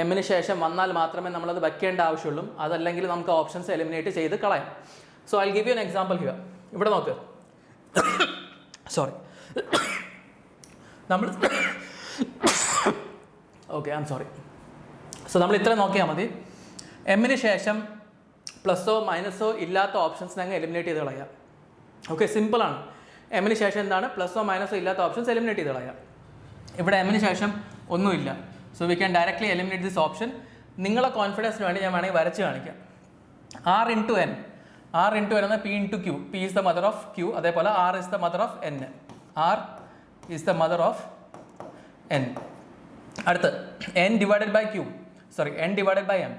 എമ്മിന് ശേഷം വന്നാൽ മാത്രമേ നമ്മളത് വെക്കേണ്ട ആവശ്യമുള്ളൂ. അതല്ലെങ്കിൽ നമുക്ക് ഓപ്ഷൻസ് എലിമിനേറ്റ് ചെയ്ത് കളയാം. So I give you N example here. ഇവിടെ നോക്ക്. നമ്മൾ നമ്മൾ ഇത്ര നോക്കിയാൽ മതി. എമ്മിന് ശേഷം പ്ലസ്സോ മൈനസോ ഇല്ലാത്ത ഓപ്ഷൻസിനെ അങ്ങ് എലിമിനേറ്റ് ചെയ്ത് കളയാം. ഓക്കെ, സിമ്പിളാണ്. എമ്മിന് ശേഷം എന്താണ്? പ്ലസ്സോ മൈനസോ ഇല്ലാത്ത ഓപ്ഷൻസ് എലിമിനേറ്റ് ചെയ്ത് കളയാം. ഇവിടെ എമ്മിന് ശേഷം ഒന്നുമില്ല. So we can directly eliminate this option. നിങ്ങളെ കോൺഫിഡൻസിന് വേണ്ടി ഞാൻ വേണമെങ്കിൽ വരച്ച് കാണിക്കാം. R into N എന്ന P into Q. P is the mother of Q. അതേപോലെ R is the mother of N. R is the mother of N. അടുത്ത് N divided by M.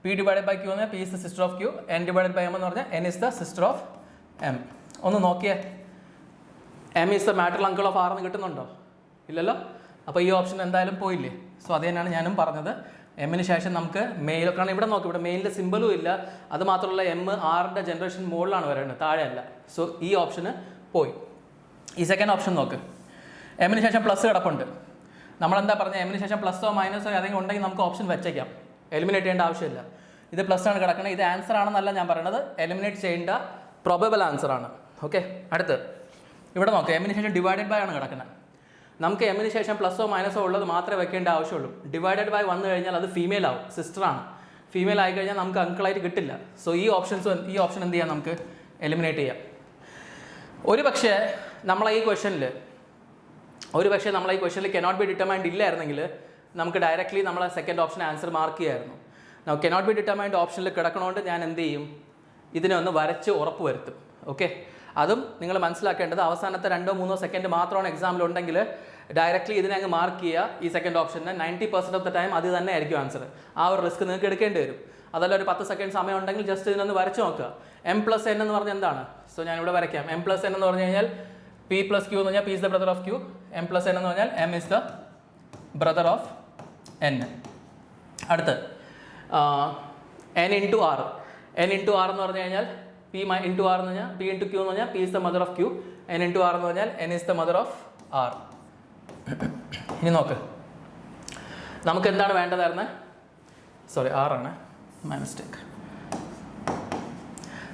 P divided by Q എന്ന് പറഞ്ഞാൽ P is the sister of Q. N divided by M എന്ന് പറഞ്ഞാൽ N is the sister of M. ഒന്ന് നോക്കിയേ. M is the maternal uncle of R എന്ന് കിട്ടുന്നുണ്ടോ? ഇല്ലല്ലോ. അപ്പോൾ ഈ ഓപ്ഷൻ എന്തായാലും പോയില്ലേ. സോ അത് തന്നെയാണ് ഞാനും പറഞ്ഞത്. എമ്മിന് ശേഷം നമുക്ക് മെയിൽ, കാരണം ഇവിടെ നോക്കും, ഇവിടെ മെയിലിൻ്റെ സിമ്പിളും ഇല്ല. അത് മാത്രമല്ല എം ആറിൻ്റെ ജനറേഷൻ മുകളിലാണ് വരേണ്ടത്, താഴെയല്ല. സോ ഈ ഓപ്ഷന് പോയി. ഈ സെക്കൻഡ് ഓപ്ഷൻ നോക്ക്. എമ്മിന് ശേഷം പ്ലസ് കിടപ്പുണ്ട്. നമ്മളെന്താ പറഞ്ഞത്? എമ്മിന് ശേഷം പ്ലസ്സോ മൈനസോ ഏതെങ്കിലും ഉണ്ടെങ്കിൽ നമുക്ക് ഓപ്ഷൻ വെച്ചേക്കാം, എലിമിനേറ്റ് ചെയ്യേണ്ട ആവശ്യമില്ല. ഇത് പ്ലസ് ആണ് കിടക്കുന്നത്. ഇത് ആൻസർ ആണെന്നല്ല ഞാൻ പറയുന്നത്, എലിമിനേറ്റ് ചെയ്യേണ്ട പ്രോബബിൾ ആൻസർ ആണ്. ഓക്കെ, അടുത്ത് ഇവിടെ നോക്കാം. എമ്മിന് ശേഷം ഡിവൈഡഡ് ബൈ ആണ് കിടക്കുന്നത്. നമുക്ക് എമ്മിന് ശേഷം പ്ലസ്സോ മൈനസോ ഉള്ളത് മാത്രമേ വെക്കേണ്ട ആവശ്യമുള്ളൂ. ഡിവൈഡഡ് ബൈ വന്നു കഴിഞ്ഞാൽ അത് ഫീമെയിൽ ആവും, സിസ്റ്ററാണ്. ഫീമെയിൽ ആയി കഴിഞ്ഞാൽ നമുക്ക് അങ്കിളായിട്ട് കിട്ടില്ല. സോ ഈ ഓപ്ഷൻ എന്ത് ചെയ്യാം, നമുക്ക് എലിമിനേറ്റ് ചെയ്യാം. ഒരു പക്ഷേ നമ്മളെ ഈ ക്വസ്റ്റനിൽ കനോട്ട് ബി ഡിറ്റർമൈൻഡ് ഇല്ലായിരുന്നെങ്കിൽ നമുക്ക് ഡയറക്റ്റ്ലി നമ്മളെ സെക്കൻഡ് ഓപ്ഷൻ ആൻസർ മാർക്ക് ചെയ്യായിരുന്നു. കനോട്ട് ബി ഡിറ്റർമൈൻഡ് ഓപ്ഷനിൽ കിടക്കണോണ്ട് ഞാൻ എന്ത് ചെയ്യും, ഇതിനെ ഒന്ന് വരച്ച് ഉറപ്പ് വരുത്തും. ഓക്കെ, അതും നിങ്ങൾ മനസ്സിലാക്കേണ്ടത് അവസാനത്തെ 2-3 സെക്കൻഡ് മാത്രമാണ് എക്സാമിലുണ്ടെങ്കിൽ ഡയറക്റ്റ്ലി ഇതിനെ അങ്ങ് മാർക്ക് ചെയ്യുക. ഈ second option 90% of the time അത് തന്നെ ആയിരിക്കും ആൻസർ. ആ ഒരു റിസ്ക് നിങ്ങൾക്ക് എടുക്കേണ്ടി വരും. അതല്ല ഒരു 10 സെക്കൻഡ് സമയം ഉണ്ടെങ്കിൽ ജസ്റ്റ് ഇതിനൊന്ന് വരച്ച് നോക്കുക. M+N എന്ന് പറഞ്ഞാൽ എന്താണ്? സോ ഞാനിവിടെ വരയ്ക്കാം. M+N എന്ന് പറഞ്ഞു കഴിഞ്ഞാൽ P+Q എന്ന് പറഞ്ഞാൽ P is the brother of Q. M+N എന്ന് പറഞ്ഞാൽ M is the brother of N. അടുത്ത് N into R. N into R എന്ന് പറഞ്ഞു കഴിഞ്ഞാൽ P into R എന്ന് പറഞ്ഞാൽ P into Q എന്ന് പറഞ്ഞാൽ P is the mother of Q. N into R എന്ന് പറഞ്ഞാൽ N is the mother of R. ഇനി നോക്ക്, നമുക്ക് എന്താണ് വേണ്ടതായിരുന്നത്? സോറി, R ആണ്, മൈ മിസ്റ്റേക്ക്.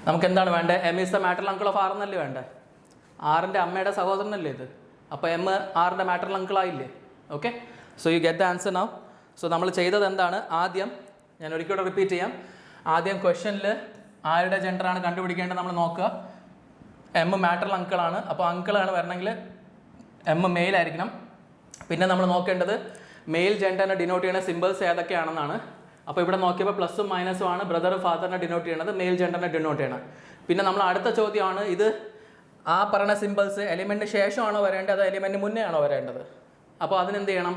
നമുക്ക് എന്താണ് വേണ്ടത്? M is the maternal uncle of R എന്നല്ലേ വേണ്ടത്? ആറിൻ്റെ അമ്മയുടെ സഹോദരനല്ലേ ഇത്? അപ്പോൾ M ആറിൻ്റെ മാറ്ററൽ അങ്കിൾ ആയില്ലേ? Okay, so you get the answer now. So നമ്മൾ ചെയ്തത് എന്താണ്? ആദ്യം ഞാൻ ഒരിക്കലും റിപ്പീറ്റ് ചെയ്യാം. ആദ്യം ക്വസ്റ്റനിൽ ആരുടെ ജെൻഡറാണ് കണ്ടുപിടിക്കേണ്ടത് നമ്മൾ നോക്കുക. M മാറ്ററൽ അങ്കിളാണ്, അപ്പോൾ അങ്കിളാണ് വരണമെങ്കിൽ M മെയിൽ ആയിരിക്കണം. പിന്നെ നമ്മൾ നോക്കേണ്ടത് മെയിൽ ജെൻഡറിനെ ഡിനോട്ട് ചെയ്യുന്ന സിമ്പിൾസ് ഏതൊക്കെയാണെന്നാണ്. അപ്പോൾ ഇവിടെ നോക്കിയപ്പോൾ പ്ലസും മൈനസും ആണ് ബ്രദർ ഫാദറിനെ ഡിനോട്ട് ചെയ്യണത്, മെയിൽ ജെൻഡറിനെ ഡിനോട്ട് ചെയ്യണം. പിന്നെ നമ്മൾ അടുത്ത ചോദ്യമാണ്, ഇത് ആ പറയുന്ന സിമ്പിൾസ് എലിമെൻറ്റിന് ശേഷമാണോ വരേണ്ടത് അതോ എലിമെൻറ്റ് മുന്നേ ആണോ വരേണ്ടത്? അപ്പോൾ അതിനെന്ത് ചെയ്യണം,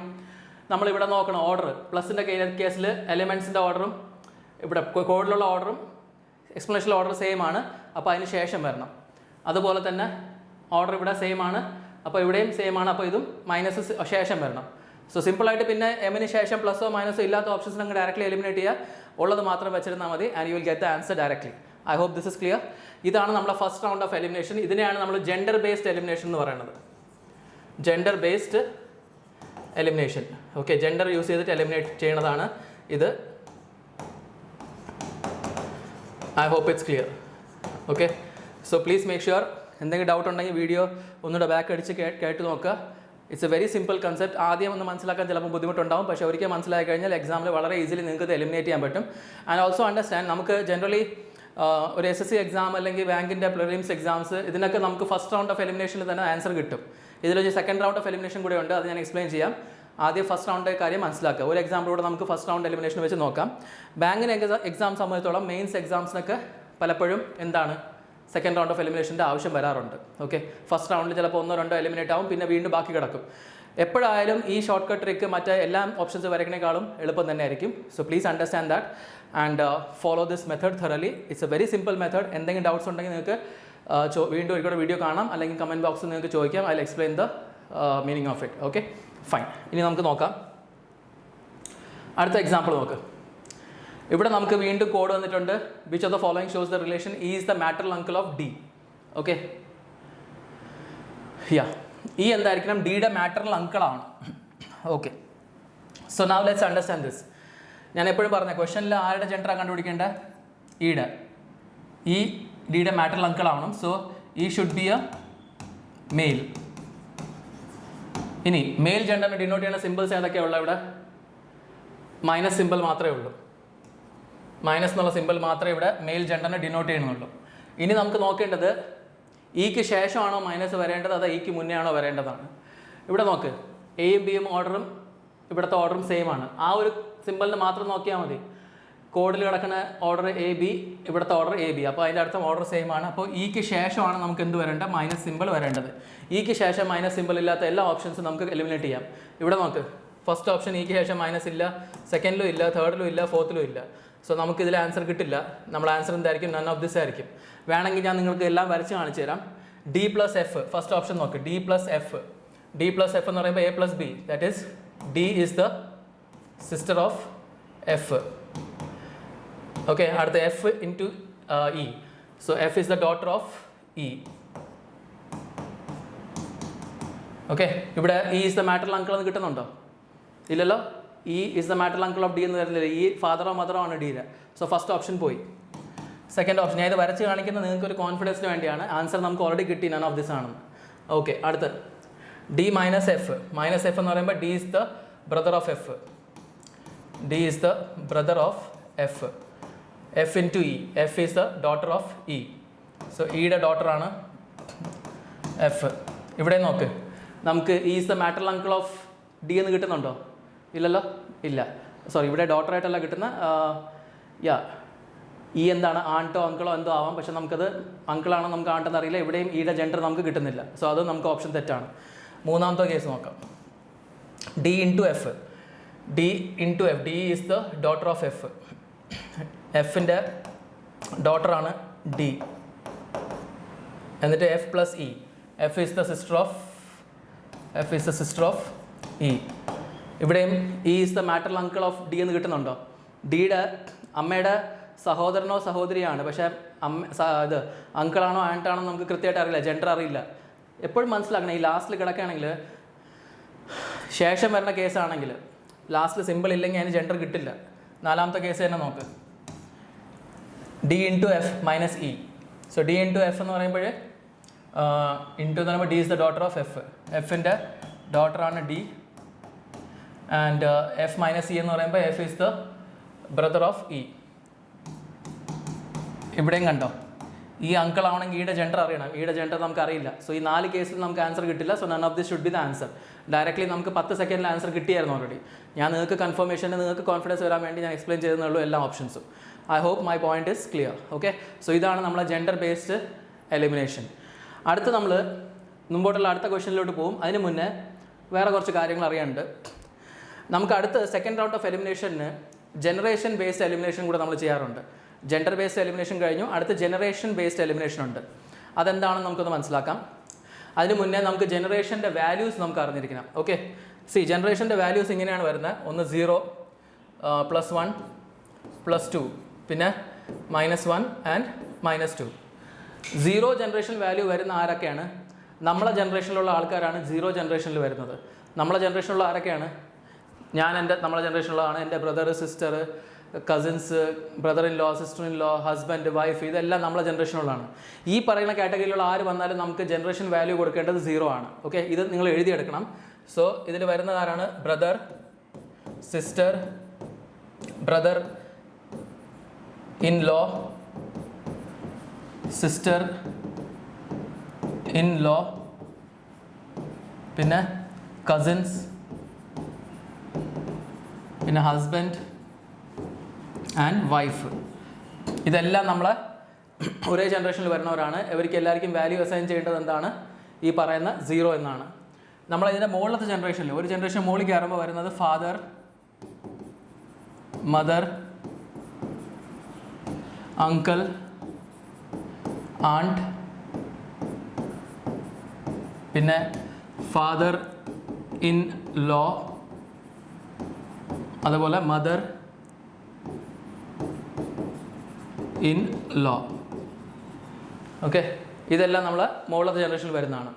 നമ്മളിവിടെ നോക്കണം ഓർഡർ. പ്ലസിൻ്റെ കേസിൽ എലിമെൻറ്റ്സിൻ്റെ ഓർഡറും ഇവിടെ കോഡിലുള്ള ഓർഡറും എക്സ്പ്ലനേഷൻ ഓർഡർ സെയിം ആണ്, അപ്പോൾ അതിന് ശേഷം വരണം. അതുപോലെ തന്നെ ഓർഡർ ഇവിടെ സെയിം ആണ്, അപ്പോൾ ഇവിടെയും സെയിം ആണ്, അപ്പോൾ ഇതും മൈനസ് ശേഷം വരണം. സോ സിമ്പിളായിട്ട് പിന്നെ എമ്മിന് ശേഷം പ്ലസോ മൈനസോ ഇല്ലാത്ത ഓപ്ഷൻസ് അങ്ങ് ഡയറക്റ്റ്ലി എലിമിനേറ്റ് ചെയ്യുക, ഉള്ളത് മാത്രം വെച്ചിരുന്നാൽ മതി. And you will get the answer directly. I hope this is clear. ഇതാണ് നമ്മുടെ ഫസ്റ്റ് റൗണ്ട് ഓഫ് എലിമിനേഷൻ. ഇതിനെയാണ് നമ്മൾ ജെൻഡർ ബേസ്ഡ് എലിമിനേഷൻ എന്ന് പറയുന്നത്. Gender based elimination. Okay, gender use ചെയ്തിട്ട് എലിമിനേറ്റ് ചെയ്യുന്നതാണ് ഇത്. I hope it's clear. Okay, so please make sure എന്തെങ്കിലും ഡൗട്ട് ഉണ്ടെങ്കിൽ വീഡിയോ ഒന്നുകൂടെ ബാക്ക് അടിച്ച് കേട്ട് നോക്കുക. It's a very simple concept. ആദ്യം ഒന്ന് മനസ്സിലാക്കാൻ ചിലപ്പോൾ ബുദ്ധിമുട്ടുണ്ടാവും, പക്ഷേ ഒരിക്കൽ മനസ്സിലാക്കി കഴിഞ്ഞാൽ എക്സാമിൽ വളരെ ഈസിലി നിങ്ങൾക്ക് ഇത് എലിമിനേറ്റ് ചെയ്യാൻ പറ്റും. ആൻഡ് ഓൾസോ അണ്ടർസ്റ്റാൻഡ്, നമുക്ക് ജനറലി ഒരു SSC എക്സാം അല്ലെങ്കിൽ ബാങ്കിൻ്റെ പ്രിലിംസ് എക്സാംസ് ഇതിനൊക്കെ നമുക്ക് ഫസ്റ്റ് റൗണ്ട് ഓഫ് എലിമിനേഷനിൽ തന്നെ ആൻസർ കിട്ടും. ഇതിലൊരു സെക്കൻഡ് റൗണ്ട് ഓഫ് എലിമിനേഷൻ കൂടെ ഉണ്ട്, അത് ഞാൻ എക്സ്പ്ലെയിൻ ചെയ്യാം. ആദ്യം ഫസ്റ്റ് റൗണ്ട് കാര്യം മനസ്സിലാക്കുക. ഒരു എക്സാമ്പിളൂടെ നമുക്ക് ഫസ്റ്റ് റൗണ്ട് എലിമിനേഷൻ വെച്ച് നോക്കാം. ബാങ്കിന് എക്സാം സംബന്ധിച്ചോളം മെയിൻസ് എക്സാംസിനൊക്കെ പലപ്പോഴും എന്താണ് സെക്കൻഡ് റൗണ്ട് ഓഫ് എലിമിനേഷൻ്റെ ആവശ്യം വരാറുണ്ട്. ഓക്കെ, ഫസ്റ്റ് റൗണ്ടിൽ ചിലപ്പോൾ 1-2 എലിമിനേറ്റ് ആവും, പിന്നെ വീണ്ടും ബാക്കി കിടക്കും. എപ്പോഴായാലും ഈ ഷോർട്ട് കട്ട് ട്രിക്ക് മറ്റേ എല്ലാ ഓപ്ഷൻസ് വരയ്ക്കണേക്കാളും എളുപ്പം തന്നെ ആയിരിക്കും. So please understand that and follow this method thoroughly. It's a very simple method. എന്തെങ്കിലും ഡൗട്ട്സ് ഉണ്ടെങ്കിൽ നിങ്ങൾക്ക് വീണ്ടും ഒരിക്കലും വീഡിയോ കാണാം, അല്ലെങ്കിൽ കമൻറ്റ് ബോക്സിൽ നിങ്ങൾക്ക് ചോദിക്കാം. I will explain the meaning of it. Okay, fine. ഇനി നമുക്ക് നോക്കാം അടുത്ത എക്സാമ്പിൾ. നോക്ക്, ഇവിടെ നമുക്ക് വീണ്ടും കോഡ് വന്നിട്ടുണ്ട്. Which of the following shows the relation is the maternal uncle of D. Okay, yeah, ഈ എന്തായിരിക്കണം? ഡിയുടെ മാറ്ററൽ അങ്കിളാണ്. Okay, so now let's understand this. ഞാൻ എപ്പോഴും പറഞ്ഞ ക്വസ്റ്റനിൽ ആരുടെ ജെൻഡറാണ് കണ്ടുപിടിക്കേണ്ടത്? ഈയുടെ. ഈ ഡിയുടെ മാറ്ററൽ അങ്കിളാവണം. സോ ഈ ഷുഡ് ബി എ മെയിൽ. ഇനി മെയിൽ ജെൻഡറിനെ ഡിനോട്ട് ചെയ്യുന്ന സിമ്പിൾസ് ഏതൊക്കെയാണ് ഉള്ളത്? ഇവിടെ മൈനസ് സിമ്പിൾ മാത്രമേ ഉള്ളൂ. മൈനസ് എന്നുള്ള സിമ്പിൾ മാത്രമേ ഇവിടെ മെയിൽ ജെൻഡറിനെ ഡിനോട്ട് ചെയ്യണമെന്നുള്ളൂ. ഇനി നമുക്ക് നോക്കേണ്ടത് ഇക്ക് ശേഷമാണോ മൈനസ് വരേണ്ടത് അതോ ഇക്ക് മുന്നേ ആണോ വരേണ്ടതാണ്. ഇവിടെ നോക്ക്, എയും ബിയും ഓർഡറും ഇവിടുത്തെ ഓർഡറും സെയിം ആണ്. ആ ഒരു സിമ്പിളിന് മാത്രം നോക്കിയാൽ മതി. കോഡിൽ കിടക്കുന്ന ഓർഡർ AB, ഇവിടുത്തെ ഓർഡർ AB. അപ്പോൾ അതിൻ്റെ അർത്ഥം ഓർഡർ സെയിം ആണ്. അപ്പോൾ ഇക്ക് ശേഷമാണ് നമുക്ക് എന്ത് വരേണ്ടത്? മൈനസ് സിമ്പിൾ വരേണ്ടത്. ഇക്ക് ശേഷം മൈനസ് സിമ്പിൾ ഇല്ലാത്ത എല്ലാ ഓപ്ഷൻസും നമുക്ക് എലിമിനേറ്റ് ചെയ്യാം. ഇവിടെ നോക്ക്, ഫസ്റ്റ് ഓപ്ഷൻ ഇക്ക് ശേഷം മൈനസ് ഇല്ല, സെക്കൻഡിലും ഇല്ല, തേർഡിലും ഇല്ല, ഫോർത്തിലും ഇല്ല. സോ നമുക്ക് ഇതിൽ ആൻസർ കിട്ടില്ല. നമ്മൾ ആൻസർ എന്തായിരിക്കും? നൺ ഓഫ് ദിസ് ആയിരിക്കും. വേണമെങ്കിൽ ഞാൻ നിങ്ങൾക്ക് എല്ലാം വരച്ച് കാണിച്ചു തരാം. D+F, ഫസ്റ്റ് ഓപ്ഷൻ നോക്ക്, D+F. D+F എന്ന് പറയുമ്പോൾ A+B, that is D is the sister of F. Okay, അടുത്ത F into E. So F is the daughter of E. Okay, ഇവിടെ E is the maternal uncle എന്ന് കിട്ടുന്നുണ്ടോ? ഇല്ലല്ലോ. E is the maternal uncle of D എന്ന് വരുന്നില്ല. ഈ ഫാദറോ മദറോ ആണ് ഡിയുടെ. സോ ഫസ്റ്റ് ഓപ്ഷൻ പോയി. സെക്കൻഡ് ഓപ്ഷൻ ഞാൻ ഇത് വരച്ച് കാണിക്കുന്നത് നിങ്ങൾക്ക് ഒരു കോൺഫിഡൻസിന് വേണ്ടിയാണ്. ആൻസർ നമുക്ക് ഓൾറെഡി കിട്ടി, നൺ ഓഫ് ദിസ് ആണെന്ന്. ഓക്കെ, അടുത്ത് ഡി മൈനസ് എഫ് എന്ന് പറയുമ്പോൾ D is the brother of F, D is the brother of F, F into E, F is the daughter of E. So ഇയുടെ ഡോട്ടറാണ് F. ഇവിടെ നോക്ക്, നമുക്ക് is the maternal uncle of D എന്ന് കിട്ടുന്നുണ്ടോ? ഇല്ലല്ലോ, ഇല്ല. സോറി, ഇവിടെ ഡോട്ടറായിട്ടല്ല കിട്ടുന്ന, ഈ എന്താണ് ആൺട്ടോ അങ്കിളോ എന്തോ ആവാം, പക്ഷെ നമുക്കത് അങ്കിളാണോ നമുക്ക് ആണ്ടെന്ന് അറിയില്ല. ഇവിടെയും ഈയുടെ ജെൻഡർ നമുക്ക് കിട്ടുന്നില്ല. സോ അത് നമുക്ക് ഓപ്ഷൻ തെറ്റാണ്. മൂന്നാമത്തെ കേസ് നോക്കാം. D into F, D into F, D is the daughter of F, എഫിൻ്റെ ഡോട്ടറാണ് ഡി. എന്നിട്ട് F plus E, F is the sister of E. ഇവിടെയും E is the maternal uncle of D എന്ന് കിട്ടുന്നുണ്ടോ? ഡിയുടെ അമ്മയുടെ സഹോദരനോ സഹോദരിയാണ്, പക്ഷേ ഇത് അങ്കിളാണോ ആൻറ്റാണോ നമുക്ക് കൃത്യമായിട്ട് അറിയില്ല, ജെൻഡർ അറിയില്ല. എപ്പോഴും മനസ്സിലാക്കണം, ഈ ലാസ്റ്റിൽ കിടക്കുകയാണെങ്കിൽ, ശേഷം വരുന്ന കേസാണെങ്കിൽ ലാസ്റ്റിൽ സിമ്പിൾ ഇല്ലെങ്കിൽ അതിന് ജെൻഡർ കിട്ടില്ല. നാലാമത്തെ കേസ് തന്നെ നോക്ക്, D into F minus E. So D into F എന്ന് പറയുമ്പോൾ ഇൻറ്റു എന്ന് പറയുമ്പോൾ D is the daughter of F, എഫിൻ്റെ ഡോട്ടറാണ് D. And F minus E എന്ന് പറയുമ്പോൾ F is the brother of E. ഇവിടെയും കണ്ടോ, ഈ അങ്കിൾ ആവണമെങ്കിൽ ഈയുടെ ജെൻഡർ അറിയണം, ഈയുടെ ജെൻഡർ നമുക്ക് അറിയില്ല. സോ ഈ 4 കേസിൽ നമുക്ക് ആൻസർ കിട്ടില്ല. So none of this should be the answer. Directly നമുക്ക് 10 സെക്കൻഡിൽ ആൻസർ കിട്ടിയായിരുന്നു ഓൾറെഡി. ഞാൻ നിങ്ങൾക്ക് കൺഫർമേഷന്, നിങ്ങൾക്ക് കോൺഫിഡൻസ് വരാൻ വേണ്ടി ഞാൻ എക്സ്പ്ലെയിൻ ചെയ്തെന്നുള്ളൂ എല്ലാ ഓപ്ഷൻസും. I hope my point is clear. Okay, so ഇതാണ് നമ്മളെ ജെൻഡർ ബേസ്ഡ് എലിമിനേഷൻ. അടുത്ത് നമ്മൾ മുമ്പോട്ടുള്ള അടുത്ത ക്വസ്റ്റ്യനിലോട്ട് പോകും. അതിന് മുന്നേ വേറെ കുറച്ച് കാര്യങ്ങൾ അറിയാനുണ്ട്. നമുക്ക് അടുത്ത് സെക്കൻഡ് റൗണ്ട് ഓഫ് എലിമിനേഷന് ജനറേഷൻ ബേസ്ഡ് എലിമിനേഷൻ കൂടെ നമ്മൾ ചെയ്യാറുണ്ട്. ജെൻഡർ ബേസ്ഡ് എലിമിനേഷൻ കഴിഞ്ഞു, അടുത്ത് ജനറേഷൻ ബേസ്ഡ് എലിമിനേഷൻ ഉണ്ട്. അതെന്താണെന്ന് നമുക്കൊന്ന് മനസ്സിലാക്കാം. അതിന് മുന്നേ നമുക്ക് ജനറേഷൻ്റെ വാല്യൂസ് നമുക്ക് അറിഞ്ഞിരിക്കണം. ഓക്കെ, ജനറേഷൻ്റെ വാല്യൂസ് ഇങ്ങനെയാണ് വരുന്നത്. ഒന്ന് 0, +1, +2, പിന്നെ -1 ആൻഡ് -2. 0 ജനറേഷൻ വാല്യൂ വരുന്ന ആരൊക്കെയാണ്? നമ്മളെ ജനറേഷനിലുള്ള ആൾക്കാരാണ് 0 ജനറേഷനിൽ വരുന്നത്. നമ്മളെ ജനറേഷനിലുള്ള ആരൊക്കെയാണ്? നമ്മളെ ജനറേഷനിലുള്ളതാണ് എൻ്റെ brother, sister, cousins, brother in law, sister in law, husband, wife, ഇതെല്ലാം നമ്മളെ ജനറേഷനിലുള്ളതാണ്. ഈ പറയുന്ന കാറ്റഗറിയിലുള്ള ആര് വന്നാലും നമുക്ക് ജനറേഷൻ വാല്യൂ കൊടുക്കേണ്ടത് 0 ആണ്. ഓക്കെ, ഇത് നിങ്ങൾ എഴുതിയെടുക്കണം. സോ ഇതിൽ വരുന്നത് ആരാണ്? Brother, sister, brother in law, sister in law, പിന്നെ കസിൻസ്, പിന്നെ ഹസ്ബൻഡ് ആൻഡ് വൈഫ്. ഇതെല്ലാം നമ്മളെ ഒരേ ജനറേഷനിൽ വരുന്നവരാണ്. ഇവർക്ക് എല്ലാവർക്കും വാല്യൂ അസൈൻ ചെയ്യേണ്ടത് എന്താണ്? ഈ പറയുന്ന 0 എന്നാണ്. നമ്മളിതിൻ്റെ മുകളിലത്തെ ജനറേഷനിൽ, ഒരു ജനറേഷൻ മുകളിൽ കയറുമ്പോൾ വരുന്നത് ഫാദർ, മദർ, അങ്കിൾ, ആണ്ട്, പിന്നെ ഫാദർ ഇൻ ലോ, അതുപോലെ മദർ ഇൻ ലോ. ഓക്കെ, ഇതെല്ലാം നമ്മൾ മുകളിലത്തെ ജനറേഷനിൽ വരുന്നതാണ്.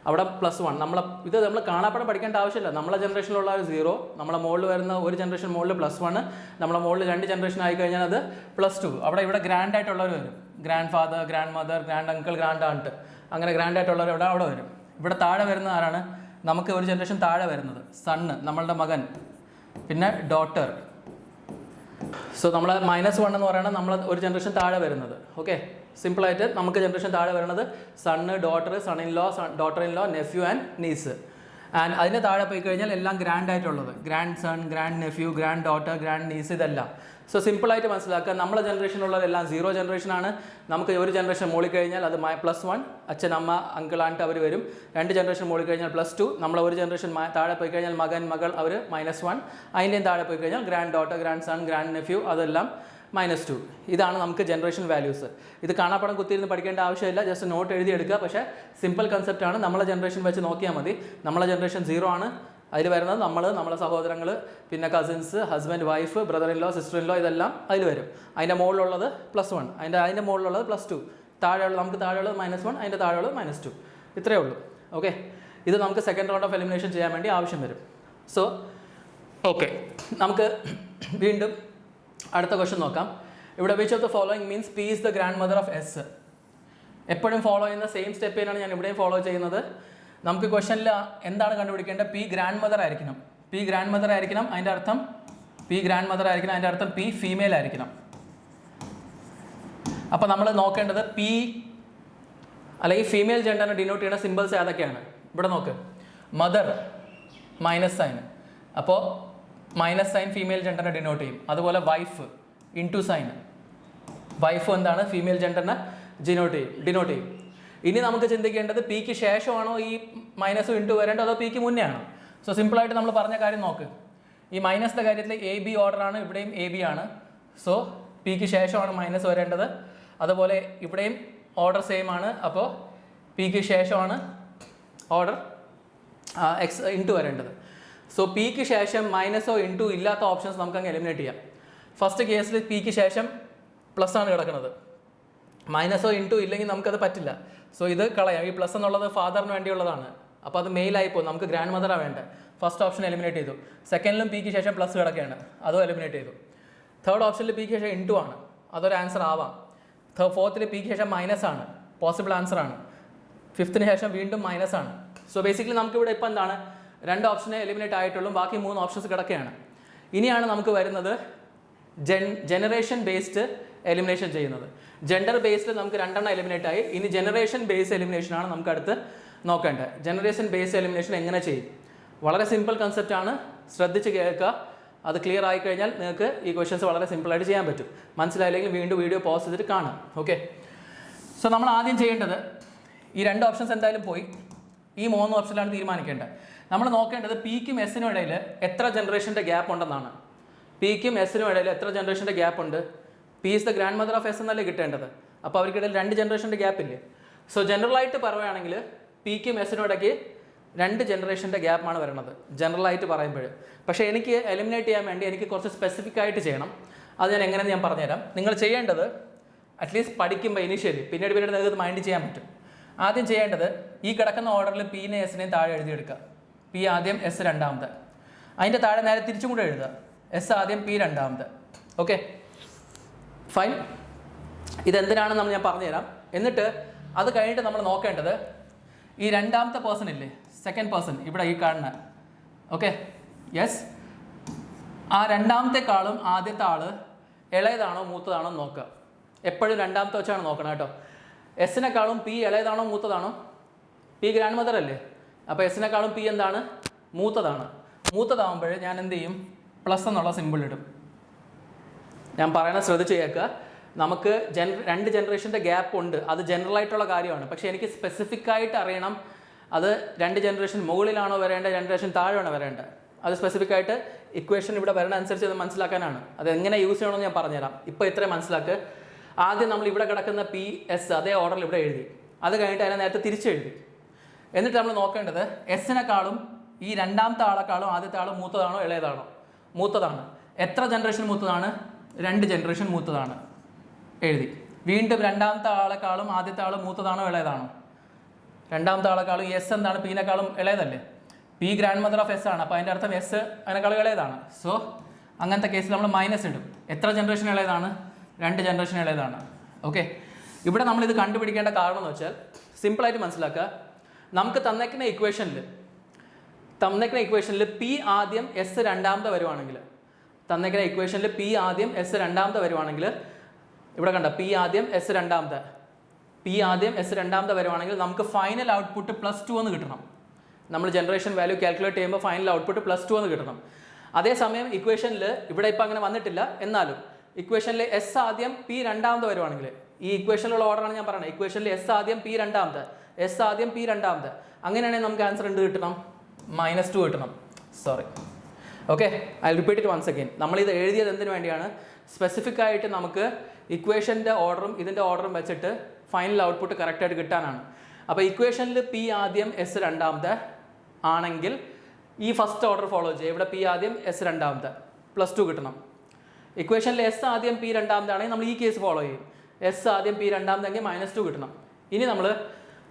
അവിടെ +1 ഇത് നമ്മൾ കാണാപ്പാടം പഠിക്കേണ്ട ആവശ്യമില്ല. നമ്മളെ ജനറേഷനിലുള്ള ഒരു 0, നമ്മളെ മുകളിൽ വരുന്ന ഒരു ജനറേഷൻ മുകളിൽ +1, നമ്മളെ മുകളിൽ 2 ജനറേഷൻ ആയി കഴിഞ്ഞാൽ അത് +2. ഇവിടെ ഗ്രാൻഡ് ആയിട്ടുള്ളവർ വരും. Grand father, grand mother, grand uncle, grand ആണ്ട്, അങ്ങനെ ഗ്രാൻഡ് ആയിട്ടുള്ളവർ അവിടെ വരും. ഇവിടെ താഴെ വരുന്ന ആരാണ്? നമുക്ക് ഒരു ജനറേഷൻ താഴെ വരുന്നത് സണ്ണ്, നമ്മളുടെ മകൻ, പിന്നെ ഡോട്ടർ. സോ നമ്മൾ -1 എന്ന് പറയുന്നത് നമ്മൾ ഒരു ജനറേഷൻ താഴെ വരുന്നത്. ഓക്കെ, സിമ്പിളായിട്ട് നമുക്ക് ജനറേഷൻ താഴെ വരുന്നത് son, daughter, son in law, daughter in law, nephew and niece. And അതിന് താഴെ പോയി കഴിഞ്ഞാൽ എല്ലാം ഗ്രാൻഡ് ആയിട്ടുള്ളത്, grand son, grand nephew, grand daughter, grand niece, ഇതെല്ലാം. സോ സിമ്പിളായിട്ട് മനസ്സിലാക്കുക, നമ്മളെ ജനറേഷനുള്ളതെല്ലാം 0 ജനറേഷനാണ്. നമുക്ക് ഒരു ജനറേഷൻ മോളിൽ കഴിഞ്ഞാൽ അത് +1, അച്ഛൻ, അമ്മ, അങ്കിൾ, ആൻറ്റ് അവർ വരും. 2 ജനറേഷൻ മോളിൽ കഴിഞ്ഞാൽ +2, നമ്മളെ ഒരു ജനറേഷൻ താഴെ പോയി കഴിഞ്ഞാൽ മകൻ, മകൾ, അവർ -1. അതിൻ്റെയും താഴെ പോയി കഴിഞ്ഞാൽ grand daughter, grand son, grand nephew, അതെല്ലാം -2. ഇതാണ് നമുക്ക് ജനറേഷൻ വാല്യൂസ്. ഇത് കാണാപ്പാടം കുത്തിയിരുന്ന് പഠിക്കേണ്ട ആവശ്യമില്ല, ജസ്റ്റ് നോട്ട് എഴുതിയെടുക്കുക. പക്ഷേ സിമ്പിൾ കൺസെപ്റ്റാണ്. നമ്മളെ ജനറേഷൻ വെച്ച് നോക്കിയാൽ മതി. നമ്മളെ ജനറേഷൻ 0 ആണ്. അതിൽ വരുന്നത് നമ്മളെ സഹോദരങ്ങൾ, പിന്നെ cousins, husband, wife, brother in law, sister in law, ഇതെല്ലാം അതിൽ വരും. അതിൻ്റെ മുകളിലുള്ളത് +1, അതിൻ്റെ മുകളിലുള്ളത് +2, നമുക്ക് താഴെയുള്ളത് -1, അതിൻ്റെ താഴെയുള്ളത് -2. ഇത്രയേ ഉള്ളൂ. ഓക്കെ, ഇത് നമുക്ക് സെക്കൻഡ് റൗണ്ട് ഓഫ് എലിമിനേഷൻ ചെയ്യാൻ വേണ്ടി ആവശ്യം വരും. സോ ഓക്കെ, നമുക്ക് വീണ്ടും അടുത്ത ക്വസ്റ്റ്യൻ നോക്കാം. ഇവിടെ which of the following means P is the grand mother of S. എപ്പോഴും ഫോളോ ചെയ്യുന്ന സെയിം സ്റ്റെപ്പ് തന്നെയാണ് ഞാൻ ഇവിടെയും ഫോളോ ചെയ്യുന്നത്. നമുക്ക് ക്വസ്റ്റനിൽ എന്താണ് കണ്ടുപിടിക്കേണ്ടത്? പി ഗ്രാൻഡ് മദർ ആയിരിക്കണം. പി ഗ്രാൻഡ് മദർ ആയിരിക്കണം, അതിൻ്റെ അർത്ഥം പി ഗ്രാൻഡ് മദർ ആയിരിക്കണം, അതിൻ്റെ അർത്ഥം പി ഫീമെയിൽ ആയിരിക്കണം. അപ്പോൾ നമ്മൾ നോക്കേണ്ടത് പി അല്ലെങ്കിൽ ഫീമെയിൽ ജെൻഡറിനെ ഡിനോട്ട് ചെയ്യുന്ന സിമ്പിൾസ് ഏതൊക്കെയാണ്? ഇവിടെ നോക്ക്, മദർ മൈനസ് സൈൻ, അപ്പോൾ മൈനസ് സൈൻ ഫീമെയിൽ ജെൻഡറിനെ ഡിനോട്ട് ചെയ്യും. അതുപോലെ വൈഫ് ഇൻടു സൈൻ, വൈഫ് എന്താണ്? ഫീമെയിൽ ജെൻഡറിനെ ഡിനോട്ട് ചെയ്യും. ഇനി നമുക്ക് ചിന്തിക്കേണ്ടത് പിക്ക് ശേഷമാണോ ഈ മൈനസ് ഇൻടു വരേണ്ടത് അതോ പിക്ക് മുന്നേ ആണോ? സോ സിമ്പിളായിട്ട് നമ്മൾ പറഞ്ഞ കാര്യം നോക്ക്. ഈ മൈനസിൻ്റെ കാര്യത്തിൽ എ ബി ഓർഡറാണ്, ഇവിടെയും എ ബി ആണ്. സോ പിക്ക് ശേഷമാണ് മൈനസ് വരേണ്ടത്. അതുപോലെ ഇവിടെയും ഓർഡർ സെയിം ആണ്, അപ്പോൾ പിക്ക് ശേഷമാണ് ഓർഡർ എക്സ് ഇൻടു വരേണ്ടത്. സോ പിക്ക് ശേഷം മൈനസോ ഇൻടു ഇല്ലാത്ത ഓപ്ഷൻസ് നമുക്കങ്ങ് എലിമിനേറ്റ് ചെയ്യാം. ഫസ്റ്റ് കേസിൽ പിക്ക് ശേഷം പ്ലസ് ആണ് കിടക്കുന്നത്, മൈനസോ ഇൻടു ഇല്ലെങ്കിൽ നമുക്കത് പറ്റില്ല. സോ ഇത് കളയാം. ഈ പ്ലസ് എന്നുള്ളത് ഫാദറിന് വേണ്ടിയുള്ളതാണ്, അപ്പോൾ അത് മെയിലായിപ്പോൾ നമുക്ക് ഗ്രാൻഡ് മദറാണ് വേണ്ടത്. ഫസ്റ്റ് ഓപ്ഷൻ എലിമിനേറ്റ് ചെയ്തു. സെക്കൻഡിലും പിക്ക് ശേഷം പ്ലസ് കിടക്കുകയാണ്, അതും എലിമിനേറ്റ് ചെയ്തു. തേർഡ് ഓപ്ഷനിൽ പിക്ക് ശേഷം ഇൻടു ആണ്, അതൊരു ആൻസർ ആവാം. ഫോർത്തിൽ പിക്ക് ശേഷം മൈനസ് ആണ്, പോസിബിൾ ആൻസർ ആണ്. ഫിഫ്ത്തിന് ശേഷം വീണ്ടും മൈനസ് ആണ്. സോ ബേസിക്കലി നമുക്കിവിടെ ഇപ്പോൾ എന്താണ്, 2 ഓപ്ഷനെ എലിമിനേറ്റ് ആയിട്ടുള്ളൂ, ബാക്കി 3 ഓപ്ഷൻസ് കിടക്കുകയാണ്. ഇനിയാണ് നമുക്ക് വരുന്നത് ജനറേഷൻ ബേസ്ഡ് എലിമിനേഷൻ ചെയ്യുന്നത്. ജെൻഡർ ബേസ്ഡ് നമുക്ക് 2 എലിമിനേറ്റ് ആയി. ഇനി ജനറേഷൻ ബേസ്ഡ് എലിമിനേഷനാണ് നമുക്ക് അടുത്ത് നോക്കേണ്ടത്. ജനറേഷൻ ബേസ്ഡ് എലിമിനേഷൻ എങ്ങനെ ചെയ്യും? വളരെ സിമ്പിൾ കൺസെപ്റ്റ് ആണ്, ശ്രദ്ധിച്ച് കേൾക്കുക. അത് ക്ലിയർ ആയി കഴിഞ്ഞാൽ നിങ്ങൾക്ക് ഈ ക്വസ്റ്റ്യൻസ് വളരെ സിമ്പിളായിട്ട് ചെയ്യാൻ പറ്റും. മനസ്സിലായില്ലെങ്കിൽ വീണ്ടും വീഡിയോ പോസ് ചെയ്തിട്ട് കാണാം. ഓക്കെ, സോ നമ്മൾ ആദ്യം ചെയ്യേണ്ടത്, ഈ 2 ഓപ്ഷൻസ് എന്തായാലും പോയി, ഈ 3 ഓപ്ഷനിലാണ് തീരുമാനിക്കേണ്ടത്. നമ്മൾ നോക്കേണ്ടത് പിക്കും എസിനും ഇടയിൽ എത്ര ജനറേഷൻ്റെ ഗ്യാപ്പ് ഉണ്ടെന്നാണ്. പിക്കും എസിനും ഇടയിൽ എത്ര ജനറേഷൻ്റെ ഗ്യാപ്പ് ഉണ്ട്? P is the grand mother of S എന്നല്ലേ കിട്ടേണ്ടത്. അപ്പോൾ അവർക്കിടയിൽ 2 ജനറേഷൻ്റെ ഗ്യാപ്പ് ഇല്ലേ? സോ ജനറലായിട്ട് പറയുകയാണെങ്കിൽ പിക്കും എസിനും ഇടയ്ക്ക് 2 ജനറേഷൻ്റെ ഗ്യാപ്പാണ് വരുന്നത് ജനറലായിട്ട് പറയുമ്പോൾ. പക്ഷേ എനിക്ക് എലിമിനേറ്റ് ചെയ്യാൻ വേണ്ടി എനിക്ക് കുറച്ച് സ്പെസിഫിക് ആയിട്ട് ചെയ്യണം. അത് ഞാൻ എങ്ങനെയെന്ന് ഞാൻ പറഞ്ഞുതരാം. നിങ്ങൾ ചെയ്യേണ്ടത്, അറ്റ്ലീസ്റ്റ് പഠിക്കുമ്പോൾ ഇനിഷ്യലി, പിന്നീട് നിങ്ങൾക്ക് മൈൻഡ് ചെയ്യാൻ പറ്റും. ആദ്യം ചെയ്യേണ്ടത്, ഈ കിടക്കുന്ന ഓർഡറിൽ പിനെ എസിനെയും താഴെ എഴുതിയെടുക്കുക. പി ആദ്യം, എസ് രണ്ടാമത്. അതിൻ്റെ താഴെ നേരെ തിരിച്ചും കൂടെ എഴുതുക, എസ് ആദ്യം, പി രണ്ടാമത്. Okay, fine. ഇതെന്തിനാണെന്ന് ഞാൻ പറഞ്ഞുതരാം. എന്നിട്ട് അത് കഴിഞ്ഞിട്ട് നമ്മൾ നോക്കേണ്ടത്, ഈ രണ്ടാമത്തെ പേഴ്സൺ ഇല്ലേ, സെക്കൻഡ് പേഴ്സൺ ഇവിടെ ഈ കാണുന്ന, ഓക്കെ, യെസ്, ആ രണ്ടാമത്തെക്കാളും ആദ്യത്തെ ആൾ ഇളയതാണോ മൂത്തതാണോ നോക്കുക. എപ്പോഴും രണ്ടാമത്തെ വെച്ചാണ് നോക്കണം കേട്ടോ. എസിനെക്കാളും പി ഇളയതാണോ മൂത്തതാണോ? പി ഗ്രാൻഡ് മദർ അല്ലേ, അപ്പോൾ എസിനെക്കാളും പി എന്താണ്? മൂത്തതാണ്. മൂത്തതാകുമ്പോൾ ഞാൻ എന്ത് ചെയ്യും? പ്ലസ് എന്നുള്ള സിമ്പിൾ ഇടും. ഞാൻ പറയണത് ശ്രദ്ധിച്ച് കേൾക്കുക. നമുക്ക് 2 ജനറേഷൻ്റെ ഗ്യാപ്പ് ഉണ്ട്, അത് ജനറലായിട്ടുള്ള കാര്യമാണ്. പക്ഷേ എനിക്ക് സ്പെസിഫിക് ആയിട്ട് അറിയണം, അത് 2 ജനറേഷൻ മുകളിലാണോ വരേണ്ടത്, ജനറേഷൻ താഴെയാണോ വരേണ്ടത്. അത് സ്പെസിഫിക് ആയിട്ട് ഇക്വേഷൻ ഇവിടെ വരണ അനുസരിച്ച് അത് മനസ്സിലാക്കാനാണ്. അത് എങ്ങനെ യൂസ് ചെയ്യണമെന്ന് ഞാൻ പറഞ്ഞുതരാം. ഇപ്പോൾ ഇത്രയും മനസ്സിലാക്കുക. ആദ്യം നമ്മൾ ഇവിടെ കിടക്കുന്ന പി എസ് അതേ ഓർഡറിൽ ഇവിടെ എഴുതി, അത് കഴിഞ്ഞിട്ട് അതിനെ നേരത്തെ തിരിച്ചെഴുതി. എന്നിട്ട് നമ്മൾ നോക്കേണ്ടത്, എസിനെക്കാളും ഈ രണ്ടാമത്തെ ആളെക്കാളും ആദ്യത്തെ ആൾ മൂത്തതാണോ ഇളയതാണോ? മൂത്തതാണ്. എത്ര ജനറേഷൻ മൂത്തതാണ്? 2 ജനറേഷൻ മൂത്തതാണ്. എഴുതി. വീണ്ടും രണ്ടാമത്തെ ആളെക്കാളും ആദ്യത്തെ ആൾ മൂത്തതാണോ ഇളയതാണോ? രണ്ടാമത്തെ ആളെക്കാളും എസ് എന്താണ്? പിന്നെക്കാളും ഇളയതല്ലേ. P grand mother of S ആണ്, അപ്പോൾ അതിൻ്റെ അർത്ഥം എസ് അതിനേക്കാളും ഇളയതാണ്. സോ അങ്ങനത്തെ കേസിൽ നമ്മൾ മൈനസ് ഇടും. എത്ര ജനറേഷൻ ഇളയതാണ്? 2 ജനറേഷൻ ഇളയതാണ്. ഓക്കെ, ഇവിടെ നമ്മളിത് കണ്ടുപിടിക്കേണ്ട കാരണം എന്ന് വെച്ചാൽ സിമ്പിളായിട്ട് മനസ്സിലാക്കുക. നമുക്ക് തന്നേക്കുന്ന ഇക്വേഷനിൽ പി ആദ്യം എസ് രണ്ടാമത്തെ വരുവാണെങ്കിൽ, ഇവിടെ കണ്ട പി ആദ്യം എസ് രണ്ടാമത്തെ വരുവാണെങ്കിൽ നമുക്ക് ഫൈനൽ ഔട്ട്പുട്ട് +2 എന്ന് കിട്ടണം. നമ്മൾ ജനറേഷൻ വാല്യൂ കാൽക്കുലേറ്റ് ചെയ്യുമ്പോൾ ഫൈനൽ ഔട്ട്പുട്ട് +2 എന്ന് കിട്ടണം. അതേസമയം ഇക്വേഷനിൽ ഇവിടെ ഇപ്പോൾ അങ്ങനെ വന്നിട്ടില്ല, എന്നാലും ഇക്വേഷനിൽ എസ് ആദ്യം പി രണ്ടാമത് വരുവാണെങ്കിൽ, ഈ ഇക്വേഷനിലുള്ള ഓർഡറാണ് ഞാൻ പറയുന്നത്. ഇക്വേഷനിൽ എസ് ആദ്യം പി രണ്ടാമത്, അങ്ങനെയാണെങ്കിൽ നമുക്ക് ആൻസർ എന്ത് കിട്ടണം? -2 കിട്ടണം. Sorry, okay, I repeat it once again. നമ്മളിത് എഴുതിയത് എന്തിനു വേണ്ടിയാണ്? സ്പെസിഫിക് ആയിട്ട് നമുക്ക് ഇക്വേഷൻ്റെ ഓർഡറും ഇതിൻ്റെ ഓർഡറും വെച്ചിട്ട് ഫൈനൽ ഔട്ട്പുട്ട് കറക്റ്റായിട്ട് കിട്ടാനാണ്. അപ്പോൾ ഇക്വേഷനിൽ പി ആദ്യം എസ് രണ്ടാമത് ആണെങ്കിൽ ഈ ഫസ്റ്റ് ഓർഡർ ഫോളോ ചെയ്യുക. ഇവിടെ പി ആദ്യം എസ് രണ്ടാമത് +2 കിട്ടണം. ഇക്വേഷനിൽ എസ് ആദ്യം പി രണ്ടാമതാണെങ്കിൽ നമ്മൾ ഈ കേസ് ഫോളോ ചെയ്യും. എസ് ആദ്യം പി രണ്ടാമതെങ്കിൽ -2 കിട്ടണം. ഇനി നമ്മൾ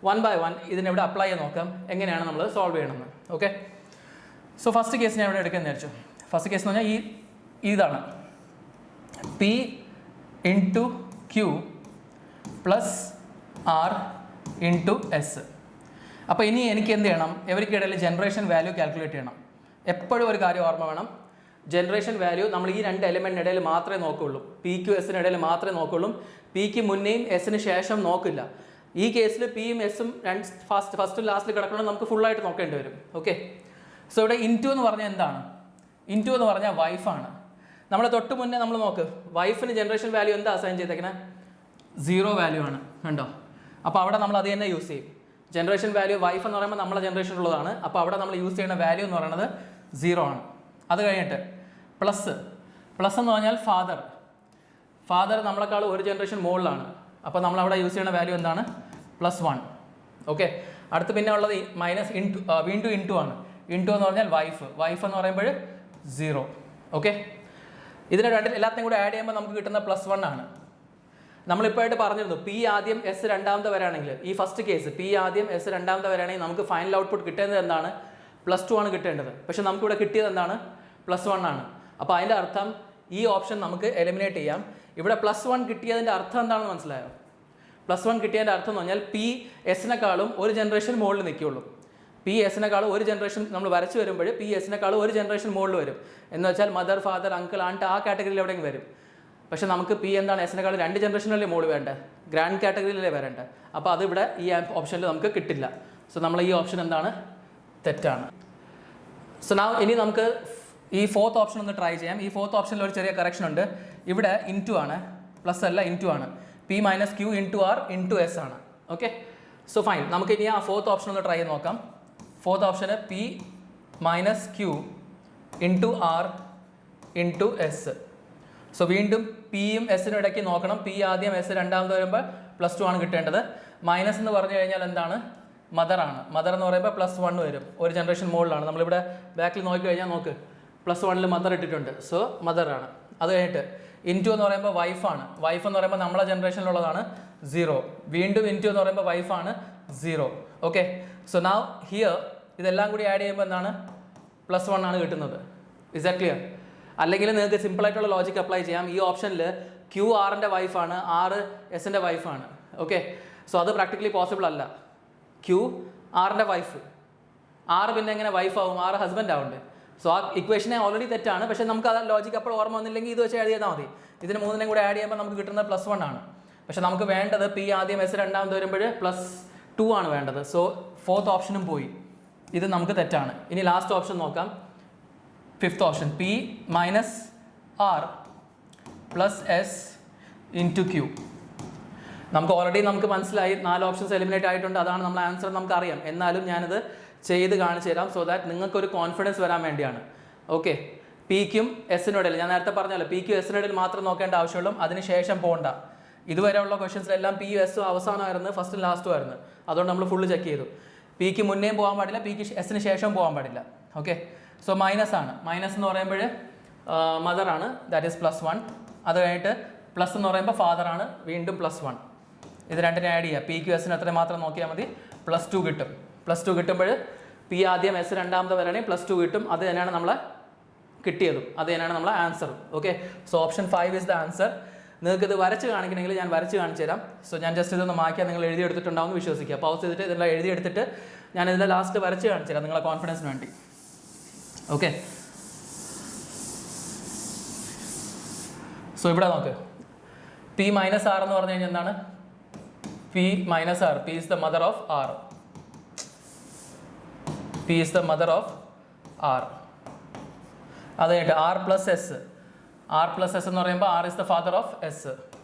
1 by 1 ഇതിനെവിടെ അപ്ലൈ ചെയ്ത് നോക്കാം, എങ്ങനെയാണ് നമ്മൾ സോൾവ് ചെയ്യണമെന്ന്. ഓക്കെ, സോ ഫസ്റ്റ് കേസ് ഞാൻ ഇവിടെ എടുക്കാൻ വിചാരിച്ചു. ഫസ്റ്റ് കേസ് എന്ന് പറഞ്ഞാൽ ഇതാണ് P into Q +R into S. അപ്പോൾ ഇനി എനിക്ക് എന്ത് ചെയ്യണം, ഇവർക്കിടയിൽ ജനറേഷൻ വാല്യൂ കാൽക്കുലേറ്റ് ചെയ്യണം. എപ്പോഴും ഒരു കാര്യം ഓർമ്മ വേണം, ജനറേഷൻ വാല്യൂ നമ്മൾ ഈ രണ്ട് എലിമെൻറ്റിനിടയിൽ മാത്രമേ നോക്കുള്ളൂ. പിക്കും എസിനിടയിൽ മാത്രമേ നോക്കുള്ളൂ. പിക്ക് മുന്നേയും എസിന് ശേഷം നോക്കില്ല. ഈ കേസിൽ പിയും എസും ഫസ്റ്റും ലാസ്റ്റിൽ കിടക്കണം, നമുക്ക് ഫുള്ളായിട്ട് നോക്കേണ്ടി വരും. ഓക്കെ, സോ ഇവിടെ ഇൻറ്റു എന്ന് പറഞ്ഞാൽ എന്താണ്? ഇൻറ്റു എന്ന് പറഞ്ഞാൽ വൈഫാണ്. നമ്മൾ തൊട്ട് മുന്നേ നമ്മൾ നോക്ക്, വൈഫിന് ജനറേഷൻ വാല്യൂ എന്താ അസൈൻ ചെയ്തേക്കണേ? 0 വാല്യൂ ആണ്, കണ്ടോ? അപ്പോൾ അവിടെ നമ്മൾ അത് തന്നെ യൂസ് ചെയ്യും. ജനറേഷൻ വാല്യൂ വൈഫ് എന്ന് പറയുമ്പോൾ നമ്മളെ ജനറേഷനുള്ളതാണ്. അപ്പോൾ അവിടെ നമ്മൾ യൂസ് ചെയ്യുന്ന വാല്യൂ എന്ന് പറയുന്നത് 0 ആണ്. അത് കഴിഞ്ഞിട്ട് പ്ലസ് എന്ന് പറഞ്ഞാൽ ഫാദർ നമ്മളെക്കാൾ ഒരു ജനറേഷൻ മുകളിലാണ്. അപ്പോൾ നമ്മളവിടെ യൂസ് ചെയ്യുന്ന വാല്യൂ എന്താണ്? +1. ഓക്കെ, അടുത്ത് പിന്നെ ഉള്ളത് മൈനസ് വീണ്ടും ഇൻറ്റു ആണ്. ഇൻറ്റു എന്ന് പറഞ്ഞാൽ വൈഫ് എന്ന് പറയുമ്പോൾ 0. ഓക്കെ, ഇതിനെ എല്ലാത്തിനും കൂടെ ആഡ് ചെയ്യുമ്പോൾ നമുക്ക് കിട്ടുന്ന +1 ആണ്. നമ്മളിപ്പോഴായിട്ട് പറഞ്ഞിരുന്നു, പി ആദ്യം എസ് രണ്ടാമത്തെ വരാണെങ്കിൽ, ഈ ഫസ്റ്റ് കേസ് പി ആദ്യം എസ് രണ്ടാമത്തെ വരാണെങ്കിൽ നമുക്ക് ഫൈനൽ ഔട്ട്പുട്ട് കിട്ടേണ്ടത് എന്താണ്? +2 ആണ് കിട്ടേണ്ടത്. പക്ഷെ നമുക്കിവിടെ കിട്ടിയത് എന്താണ്? +1 ആണ്. അപ്പോൾ അതിൻ്റെ അർത്ഥം ഈ ഓപ്ഷൻ നമുക്ക് എലിമിനേറ്റ് ചെയ്യാം. ഇവിടെ +1 കിട്ടിയതിൻ്റെ അർത്ഥം എന്താണെന്ന് മനസ്സിലായോ? +1 കിട്ടിയതിൻ്റെ അർത്ഥം എന്ന് പറഞ്ഞാൽ പി എസിനെക്കാളും ഒരു ജനറേഷൻ മുകളിൽ നിൽക്കുകയുള്ളൂ. പി എസിനെക്കാളും ഒരു ജനറേഷൻ നമ്മൾ വരച്ച് വരുമ്പോൾ പി എസിനെക്കാളും ഒരു ജനറേഷൻ മുകളിൽ വരും. എന്ന് വെച്ചാൽ മദർ, ഫാദർ, അങ്കിൾ, ആണ്ട് ആ കാറ്റഗറിയിൽ എവിടെയെങ്കിലും വരും. പക്ഷെ നമുക്ക് പി എന്താണ്? എസിനെക്കാളും 2 ജനറേഷനല്ലേ മുകളിൽ വേണ്ടത്, ഗ്രാൻഡ് കാറ്റഗറിയിലല്ലേ വരേണ്ടത്. അപ്പോൾ അതിവിടെ ഈ ഓപ്ഷനിൽ നമുക്ക് കിട്ടില്ല. സോ നമ്മൾ ഈ ഓപ്ഷൻ എന്താണ്? തെറ്റാണ്. സോ ഇനി നമുക്ക് ഈ 4th ഓപ്ഷൻ ഒന്ന് ട്രൈ ചെയ്യാം. ഈ 4th ഓപ്ഷനിൽ ഒരു ചെറിയ കറക്ഷൻ ഉണ്ട്. ഇവിടെ ഇൻറ്റു ആണ്, പ്ലസ് അല്ല, ഇൻറ്റു ആണ്. P minus Q into R into S ആണ്. Okay, so fine. നമുക്ക് ഇനി ആ 4th ഓപ്ഷൻ ഒന്ന് ട്രൈ ചെയ്ത് നോക്കാം. 4th ഓപ്ഷന് P minus Q into R into S. So വീണ്ടും പിയും എസിനും ഇടയ്ക്ക് നോക്കണം. പി ആദ്യം, എസ് രണ്ടാമത് വരുമ്പോൾ +2 ആണ് കിട്ടേണ്ടത്. മൈനസ് എന്ന് പറഞ്ഞു കഴിഞ്ഞാൽ എന്താണ്? മദറാണ്. മദർ എന്ന് പറയുമ്പോൾ +1 വരും, ഒരു ജനറേഷൻ മുകളിലാണ്. നമ്മളിവിടെ ബാക്കിൽ നോക്കി കഴിഞ്ഞാൽ നോക്ക്, +1 മദർ ഇട്ടിട്ടുണ്ട്. സോ മദറാണ്. അത് കഴിഞ്ഞിട്ട് ഇൻറ്റു എന്ന് പറയുമ്പോൾ വൈഫാണ്. വൈഫ് എന്ന് പറയുമ്പോൾ നമ്മളെ ജനറേഷനിലുള്ളതാണ് 0. വീണ്ടും ഇൻറ്റു എന്ന് പറയുമ്പോൾ വൈഫാണ് 0. ഓക്കെ, സോ നൗ ഹിയർ ഇതെല്ലാം കൂടി ആഡ് ചെയ്യുമ്പോൾ എന്താണ്? +1 ആണ് കിട്ടുന്നത്. Is that clear? അല്ലെങ്കിൽ നിങ്ങൾക്ക് സിമ്പിളായിട്ടുള്ള ലോജിക്ക് അപ്ലൈ ചെയ്യാം. ഈ ഓപ്ഷനിൽ ക്യൂ ആറിൻ്റെ വൈഫാണ്, ആറ് എസിൻ്റെ വൈഫാണ്. ഓക്കെ, സോ അത് പ്രാക്ടിക്കലി പോസിബിൾ അല്ല. ക്യൂ ആറിൻ്റെ വൈഫ്, ആറ് പിന്നെ എങ്ങനെ വൈഫാവും? ആറ് ഹസ്ബൻഡ് ആവണ്ടേ? സോ ആ ഇക്വേഷനെ ഓൾറെഡി തെറ്റാണ്. പക്ഷേ നമുക്ക് ആ ലോജിക്ക് അപ്പോൾ ഓർമ്മ വന്നില്ലെങ്കിൽ ഇത് വെച്ച് ആഡ് ചെയ്താൽ മതി. ഇതിന് മൂന്നിനെയും കൂടെ ആഡ് ചെയ്യുമ്പോൾ നമുക്ക് കിട്ടുന്നത് +1 ആണ്. പക്ഷേ നമുക്ക് വേണ്ടത് പി ആദ്യം എസ് രണ്ടാമത് വരുമ്പോൾ +2 ആണ് വേണ്ടത്. സോ 4th ഓപ്ഷനും പോയി. ഇത് നമുക്ക് തെറ്റാണ്. ഇനി ലാസ്റ്റ് ഓപ്ഷൻ നോക്കാം. 5th option P minus R plus S into Q. നമുക്ക് ഓൾറെഡി മനസ്സിലായി 4 ഓപ്ഷൻസ് എലിമിനേറ്റ് ആയിട്ടുണ്ട്. അതാണ് നമ്മളെ ആൻസർ, നമുക്കറിയാം. എന്നാലും ഞാനിത് ചെയ്ത് കാണിച്ചു തരാം, സോ ദാറ്റ് നിങ്ങൾക്കൊരു കോൺഫിഡൻസ് വരാൻ വേണ്ടിയാണ്. ഓക്കെ, പിക്കും എസിനിടയിൽ, ഞാൻ നേരത്തെ പറഞ്ഞല്ലോ, പിക്കും എസിനിടയിൽ മാത്രം നോക്കേണ്ട ആവശ്യമുള്ളൂ, അതിനുശേഷം പോകണ്ട. ഇതുവരെയുള്ള ക്വസ്റ്റ്യൻസിലെല്ലാം പി എസ് അവസാനമായിരുന്നു, ഫസ്റ്റും ലാസ്റ്റും ആയിരുന്നു. അതുകൊണ്ട് നമ്മൾ ഫുള്ള് ചെക്ക് ചെയ്തു. പിക്ക് മുന്നേയും പോകാൻ പാടില്ല, പിക്ക് എസിന് ശേഷം പോകാൻ പാടില്ല. ഓക്കെ, സോ മൈനസ് ആണ്. മൈനസ് എന്ന് പറയുമ്പോൾ മദറാണ്, ദാറ്റ് ഈസ് +1. അത് കഴിഞ്ഞിട്ട് പ്ലസ് എന്ന് പറയുമ്പോൾ ഫാദറാണ്, വീണ്ടും +1. ഇത് രണ്ടിനെ ആഡ് ചെയ്യുക. പിക്ക് എസിന് എത്ര മാത്രം നോക്കിയാൽ മതി, +2 കിട്ടും. +2 കിട്ടുമ്പോൾ പി ആദ്യം എസ് രണ്ടാമത്തെ വരാണെങ്കിൽ +2 കിട്ടും. അത് തന്നെയാണ് നമ്മളെ കിട്ടിയതും, അത് തന്നെയാണ് നമ്മളെ ആൻസറും. Okay, so option 5 is the answer. നിങ്ങൾക്ക് ഇത് വരച്ച് കാണിക്കണമെങ്കിൽ ഞാൻ വരച്ച് കാണിച്ചു തരാം. സോ ഞാൻ ജസ്റ്റ് ഇതൊന്ന് മാറ്റിയാൽ നിങ്ങൾ എഴുതിയെടുത്തിട്ടുണ്ടാവും എന്ന് വിശ്വസിക്കുക. പൗസ് ചെയ്തിട്ട് ഇതെല്ലാം എഴുതിയെടുത്തിട്ട് ഞാൻ ഇതിൻ്റെ ലാസ്റ്റ് വരച്ച് കാണിച്ചു തരാം നിങ്ങളെ കോൺഫിഡൻസിന് വേണ്ടി. ഓക്കെ, സോ ഇവിടെ നോക്ക്, പി മൈനസ് ആർ എന്ന് പറഞ്ഞു കഴിഞ്ഞാൽ എന്താണ്? P minus R, P is the mother of R. P is the mother of R. അത് കഴിഞ്ഞിട്ട് R plus S. R plus S എന്ന് പറയുമ്പോൾ R is the father of S.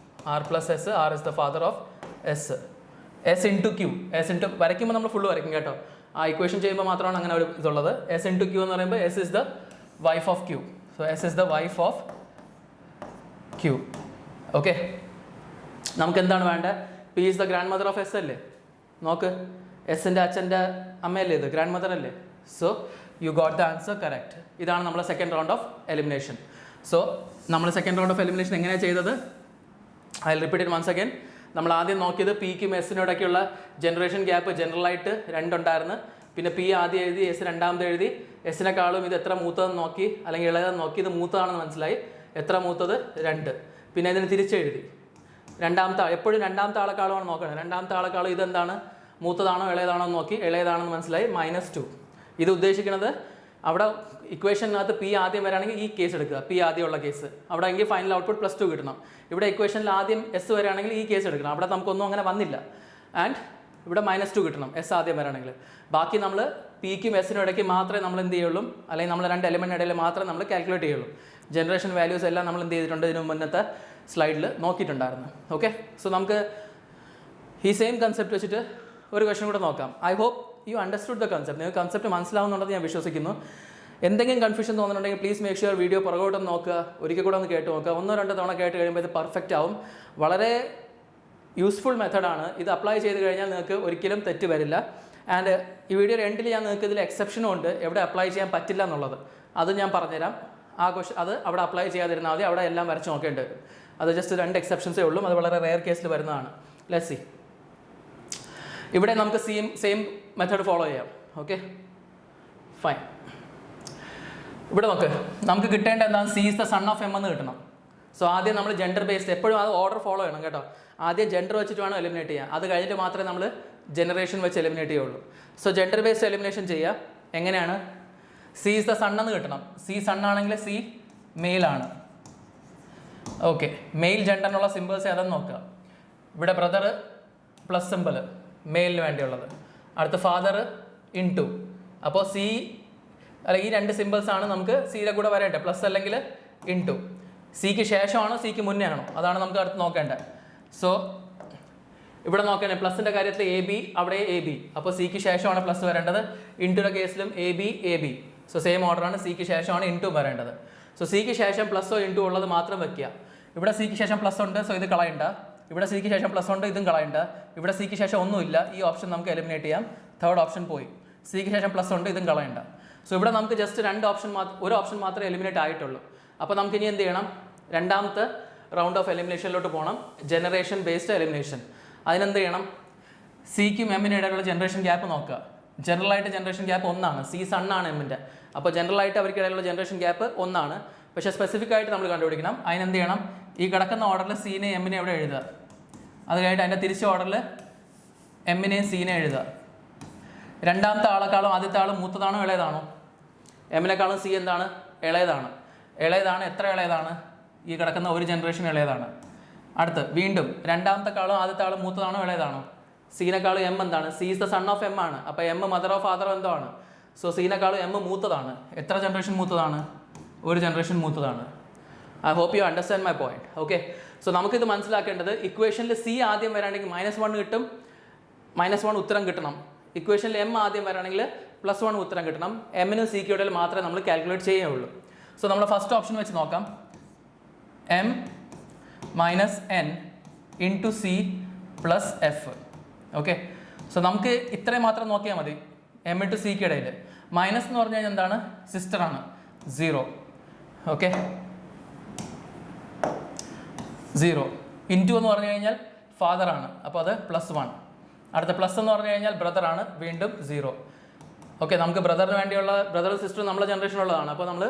R plus S, R is the father of S. S into Q. S into വരയ്ക്കുമ്പോൾ നമ്മൾ full വരയ്ക്കും കേട്ടോ. ആ equation ചെയ്യുമ്പോൾ മാത്രമാണ് അങ്ങനെ ഒരു ഇതുള്ളത്. എസ് ഇൻറ്റു ക്യൂ എന്ന് പറയുമ്പോൾ S is the wife of Q. So S is the wife of Q. Okay, നമുക്ക് എന്താണ് വേണ്ടത്? P is the grand mother of S അല്ലേ? നോക്ക്, എസിൻ്റെ അച്ഛൻ്റെ അമ്മയല്ലേ ഇത്, ഗ്രാൻഡ് മദർ അല്ലേ? So you got the answer correct. ഇതാണ് നമ്മുടെ second round of elimination. So നമ്മൾ സെക്കൻഡ് റൗണ്ട് ഓഫ് എലിമിനേഷൻ എങ്ങനെയാണ് ചെയ്തത്? I repeat it once again. നമ്മൾ ആദ്യം നോക്കിയത് പിക്കും എസിനും ഇടയ്ക്കുള്ള ജനറേഷൻ ഗ്യാപ്പ് ജനറലായിട്ട് 2 ഉണ്ടായിരുന്നു. പിന്നെ പി ആദ്യം എഴുതി, എസ് രണ്ടാമത് എഴുതി. എസിനെക്കാളും ഇത് എത്ര മൂത്തതെന്ന് നോക്കി, അല്ലെങ്കിൽ ഇളയതെന്ന് നോക്കി. ഇത് മൂത്തതാണെന്ന് മനസ്സിലായി. എത്ര മൂത്തത്? 2. പിന്നെ ഇതിന് തിരിച്ചെഴുതി. എപ്പോഴും രണ്ടാമത്തെ ആളെക്കാളുമാണ് നോക്കണം. രണ്ടാമത്തെ ആളെക്കാളും ഇതെന്താണ്? മൂത്തതാണോ ഇളയതാണോ എന്ന് നോക്കി, ഇളയതാണെന്ന് മനസ്സിലായി, -2. ഇത് ഉദ്ദേശിക്കുന്നത് അവിടെ ഇക്വേഷനകത്ത് പി ആദ്യം വരാണെങ്കിൽ ഈ കേസ് എടുക്കുക, പി ആദ്യമുള്ള കേസ്. അവിടെ എങ്കിൽ ഫൈനൽ ഔട്ട്പുട്ട് +2 കിട്ടണം. ഇവിടെ ഇക്വേഷനിൽ ആദ്യം എസ് വരികയാണെങ്കിൽ ഈ കേസ് എടുക്കണം. അവിടെ നമുക്കൊന്നും അങ്ങനെ വന്നില്ല. ആൻഡ് ഇവിടെ -2 കിട്ടണം എസ് ആദ്യം വരാണെങ്കിൽ. ബാക്കി നമ്മൾ പിക്കും എസിനും ഇടയ്ക്ക് മാത്രമേ നമ്മൾ എന്ത് ചെയ്യുള്ളൂ, അല്ലെങ്കിൽ നമ്മൾ 2 എലിമെൻറ്റ് ഇടയിൽ മാത്രമേ നമ്മൾ കാൽക്കുലേറ്റ് ചെയ്യുള്ളൂ. ജനറേഷൻ വാല്യൂസ് എല്ലാം നമ്മൾ എന്ത് ചെയ്തിട്ടുണ്ട്, ഇതിന് മുന്നത്തെ സ്ലൈഡിൽ നോക്കിയിട്ടുണ്ടായിരുന്നു. ഓക്കെ, സോ നമുക്ക് ഈ സെയിം കൺസെപ്റ്റ് വെച്ചിട്ട് ഒരു ക്വസ്റ്റൻ കൂടെ നോക്കാം. I hope you understood the concept. നിങ്ങൾക്ക് കൺസെപ്റ്റ് മനസ്സിലാവുന്നുണ്ടെന്ന് ഞാൻ വിശ്വസിക്കുന്നു. എന്തെങ്കിലും കൺഫ്യൂഷൻ തോന്നുന്നുണ്ടെങ്കിൽ പ്ലീസ് മേക്ക് ഷുവർ വീഡിയോ പുറകോട്ടൊന്ന് നോക്കുക, ഒരിക്കൽ കൂടെ ഒന്ന് കേട്ട് നോക്കുക. 1-2 തവണ കേട്ട് കഴിയുമ്പോൾ ഇത് പെർഫെക്റ്റ് ആവും. വളരെ യൂസ്ഫുൾ മെത്തഡാണ്. ഇത് അപ്ലൈ ചെയ്ത് കഴിഞ്ഞാൽ നിങ്ങൾക്ക് ഒരിക്കലും തെറ്റ് വരില്ല. ആൻഡ് ഈ വീഡിയോ എൻഡിൽ ഞാൻ നിങ്ങൾക്ക് ഇതിൽ എക്സെപ്ഷനും ഉണ്ട്, എവിടെ അപ്ലൈ ചെയ്യാൻ പറ്റില്ല എന്നുള്ളത്. അത് ഞാൻ പറഞ്ഞുതരാം. ആ ക്വസ്റ്റൻ അത് അവിടെ അപ്ലൈ ചെയ്യാതിരുന്നാൽ മതി, അവിടെ എല്ലാം വരച്ച് നോക്കേണ്ടി വരും. അത് ജസ്റ്റ് 2 എക്സെപ്ഷൻസേ ഉള്ളൂ, അത് വളരെ റെയർ കേസിൽ വരുന്നതാണ്. Let's see. ഇവിടെ നമുക്ക് സെയിം മെത്തേഡ് ഫോളോ ചെയ്യാം. Okay, fine. ഇവിടെ നോക്ക്, നമുക്ക് കിട്ടേണ്ട എന്താണ്, C is the son of M എന്ന് കിട്ടണം. സോ ആദ്യം നമ്മൾ ജെൻഡർ ബേസ്ഡ്, എപ്പോഴും അത് ഓർഡർ ഫോളോ ചെയ്യണം കേട്ടോ. ആദ്യം ജെൻഡർ വെച്ചിട്ട് വേണം എലിമിനേറ്റ് ചെയ്യാൻ, അത് കഴിഞ്ഞിട്ട് മാത്രമേ നമ്മൾ ജനറേഷൻ വെച്ച് എലിമിനേറ്റ് ചെയ്യുള്ളൂ. സോ ജെൻഡർ ബേസ്ഡ് എലിമിനേഷൻ ചെയ്യുക. എങ്ങനെയാണ്, സി ഈസ് ദ സൺ എന്ന് കിട്ടണം. സി സൺ ആണെങ്കിൽ സി മെയിലാണ്. ഓക്കെ, മെയിൽ ജെൻഡറിനുള്ള സിമ്പിൾസ് ഏതെന്ന് നോക്കുക. ഇവിടെ ബ്രദർ പ്ലസ് സിമ്പിൾ മെയിലിന് വേണ്ടിയുള്ളത്, അടുത്ത ഫാദർ *. അപ്പോൾ സി അല്ലെങ്കിൽ ഈ 2 സിമ്പിൾസ് ആണ് നമുക്ക് സിയുടെ കൂടെ വരേണ്ടത്, പ്ലസ് അല്ലെങ്കിൽ *. സിക്ക് ശേഷമാണോ സിക്ക് മുന്നേ ആണോ, അതാണ് നമുക്ക് അടുത്ത് നോക്കേണ്ടത്. സോ ഇവിടെ നോക്കേണ്ടത് പ്ലസിൻ്റെ കാര്യത്തിൽ AB, അവിടെ AB. അപ്പോൾ സിക്ക് ശേഷമാണ് പ്ലസ് വരേണ്ടത്. *യുടെ കേസിലും AB. സോ സെയിം ഓർഡറാണ്, സിക്ക് ശേഷമാണ് *. വരേണ്ടത്. സോ സിക്ക് ശേഷം പ്ലസോ *. ഉള്ളത് മാത്രം വെക്കുക. ഇവിടെ സിക്ക് ശേഷം പ്ലസ് ഉണ്ട്, സോ ഇത് കളയണ്ട. ഇവിടെ സിക്ക് ശേഷം പ്ലസ് ഉണ്ട്, ഇതും കളയണ്ട. ഇവിടെ സിക്ക് ശേഷം ഒന്നുമില്ല, ഈ ഓപ്ഷൻ നമുക്ക് എലിമിനേറ്റ് ചെയ്യാം. തേർഡ് ഓപ്ഷൻ പോയി. സിക്ക് ശേഷം പ്ലസ് ഉണ്ട്, ഇതും കളയണ്ട. സോ ഇവിടെ നമുക്ക് ജസ്റ്റ് 2 ഓപ്ഷൻ ഒരു ഓപ്ഷൻ മാത്രമേ എലിമിനേറ്റ് ആയിട്ടുള്ളൂ. അപ്പോൾ നമുക്ക് ഇനി എന്ത് ചെയ്യണം, രണ്ടാമത്തെ റൗണ്ട് ഓഫ് എലിമിനേഷനിലോട്ട് പോകണം, ജനറേഷൻ ബേസ്ഡ് എലിമിനേഷൻ. അതിനെന്ത് ചെയ്യണം, സിക്കും എമ്മിനും ഇടയിലുള്ള ജനറേഷൻ ഗ്യാപ്പ് നോക്കുക. ജനറലായിട്ട് ജനറേഷൻ ഗ്യാപ്പ് 1 ആണ്, സി സണ്ണാണ് എമ്മിൻ്റെ. അപ്പോൾ ജനറലായിട്ട് അവർക്കിടയിലുള്ള ജനറേഷൻ ഗ്യാപ്പ് 1 ആണ്. പക്ഷേ സ്പെസിഫിക് ആയിട്ട് നമ്മൾ കണ്ടുപിടിക്കണം. അതിനെന്ത് ചെയ്യണം, ഈ കിടക്കുന്ന ഓർഡറിൽ സീനെ എമ്മിനെ എവിടെ എഴുതുക, അത് കഴിഞ്ഞിട്ട് അതിൻ്റെ തിരിച്ച ഓർഡറിൽ എമ്മിനെയും സീനെ എഴുതുക. രണ്ടാമത്തെ ആളെക്കാളും ആദ്യത്തെ ആൾ മൂത്തതാണോ ഇളയതാണോ, എമ്മിനെക്കാളും സി എന്താണ്, ഇളയതാണ്. ഇളയതാണ്, എത്ര ഇളയതാണ്, ഈ കിടക്കുന്ന ഒരു ജനറേഷൻ ഇളയതാണ്. അടുത്ത് വീണ്ടും രണ്ടാമത്തെക്കാളും ആദ്യത്തെ ആൾ മൂത്തതാണോ ഇളയതാണോ, സീനെക്കാളും എം എന്താണ്, C is the son of M ആണ്. അപ്പോൾ എം മദർ ഓഫ് ഫാദർ എന്തോ ആണ്. സോ സീനെക്കാളും എം മൂത്തതാണ്. എത്ര ജനറേഷൻ മൂത്തതാണ്, ഒരു ജനറേഷൻ മൂത്തതാണ്. I hope you understand my point. Okay, so നമുക്കിത് മനസ്സിലാക്കേണ്ടത്, ഇക്വേഷനിൽ സി ആദ്യം വരാണെങ്കിൽ -1 കിട്ടും, -1 ഉത്തരം കിട്ടണം. ഇക്വേഷനിൽ എം ആദ്യം വരാണെങ്കിൽ +1 ഉത്തരം കിട്ടണം. എമ്മിനും സിക്ക് ഇടയിൽ മാത്രമേ നമ്മൾ കാൽക്കുലേറ്റ് ചെയ്യുകയുള്ളൂ. സോ നമ്മൾ ഫസ്റ്റ് ഓപ്ഷൻ വെച്ച് നോക്കാം, m - n * c + f. Okay, so നമുക്ക് ഇത്രയും മാത്രം നോക്കിയാൽ മതി. m * c ഇടയിൽ മൈനസ് എന്ന് പറഞ്ഞു കഴിഞ്ഞാൽ എന്താണ്, സിസ്റ്ററാണ്, 0. ഓക്കെ, 0 * എന്ന് പറഞ്ഞു കഴിഞ്ഞാൽ ഫാദറാണ്, അപ്പോൾ അത് +1. അടുത്ത പ്ലസ് എന്ന് പറഞ്ഞു കഴിഞ്ഞാൽ ബ്രദറാണ്, വീണ്ടും 0. ഓക്കെ, നമുക്ക് ബ്രദറിന് വേണ്ടിയുള്ള ബ്രദർ സിസ്റ്റർ നമ്മളെ ജനറേഷനുള്ളതാണ്. അപ്പോൾ നമ്മൾ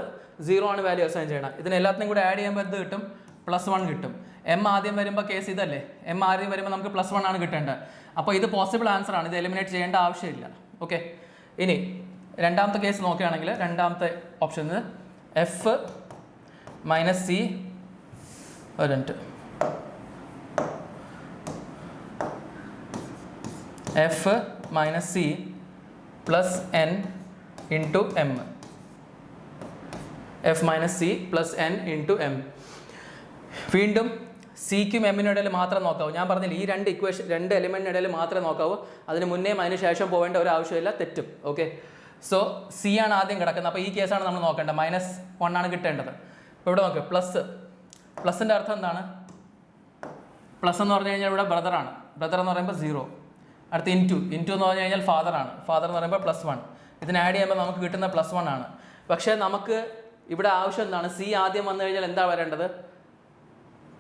0 ആണ് വാല്യൂ അസൈൻ ചെയ്യണം. ഇതിനെല്ലാത്തിനും കൂടെ ആഡ് ചെയ്യുമ്പോൾ എന്ത് കിട്ടും, +1 കിട്ടും. എം ആദ്യം വരുമ്പോൾ കേസ് ഇതല്ലേ, എം ആദ്യം വരുമ്പോൾ നമുക്ക് +1 ആണ് കിട്ടേണ്ടത്. അപ്പോൾ ഇത് പോസിബിൾ ആൻസർ ആണ്, ഇത് എലിമിനേറ്റ് ചെയ്യേണ്ട ആവശ്യമില്ല. ഓക്കെ, ഇനി രണ്ടാമത്തെ കേസ് നോക്കുകയാണെങ്കിൽ രണ്ടാമത്തെ option f - c f - c + n * m. f - c + n * m. വീണ്ടും സിക്കും എമ്മിനും ഇടയിൽ മാത്രം നോക്കാവൂ. ഞാൻ പറഞ്ഞില്ല, ഈ 2 എലിമെൻറ്റിനിടയിൽ മാത്രമേ നോക്കാവൂ. അതിന് മുന്നേയും അതിന് ശേഷം പോകേണ്ട ഒരു ആവശ്യമില്ല, തെറ്റും. ഓക്കെ, സോ സി ആണ് ആദ്യം കിടക്കുന്നത്. അപ്പോൾ ഈ കേസാണ് നമ്മൾ നോക്കേണ്ടത്, -1 ആണ് കിട്ടേണ്ടത്. ഇപ്പോൾ ഇവിടെ നോക്കുക, പ്ലസിൻ്റെ അർത്ഥം എന്താണ്, പ്ലസ് എന്ന് പറഞ്ഞു കഴിഞ്ഞാൽ ഇവിടെ ബ്രദറാണ്, ബ്രദർ എന്ന് പറയുമ്പോൾ 0. അടുത്ത് *, എന്ന് പറഞ്ഞു കഴിഞ്ഞാൽ ഫാദറാണ്, ഫാദർ എന്ന് പറയുമ്പോൾ +1. ഇതിന് ആഡ് ചെയ്യുമ്പോൾ നമുക്ക് കിട്ടുന്ന +1 ആണ്. പക്ഷേ നമുക്ക് ഇവിടെ ആവശ്യം എന്താണ്, സി ആദ്യം വന്നു കഴിഞ്ഞാൽ എന്താ വരേണ്ടത്,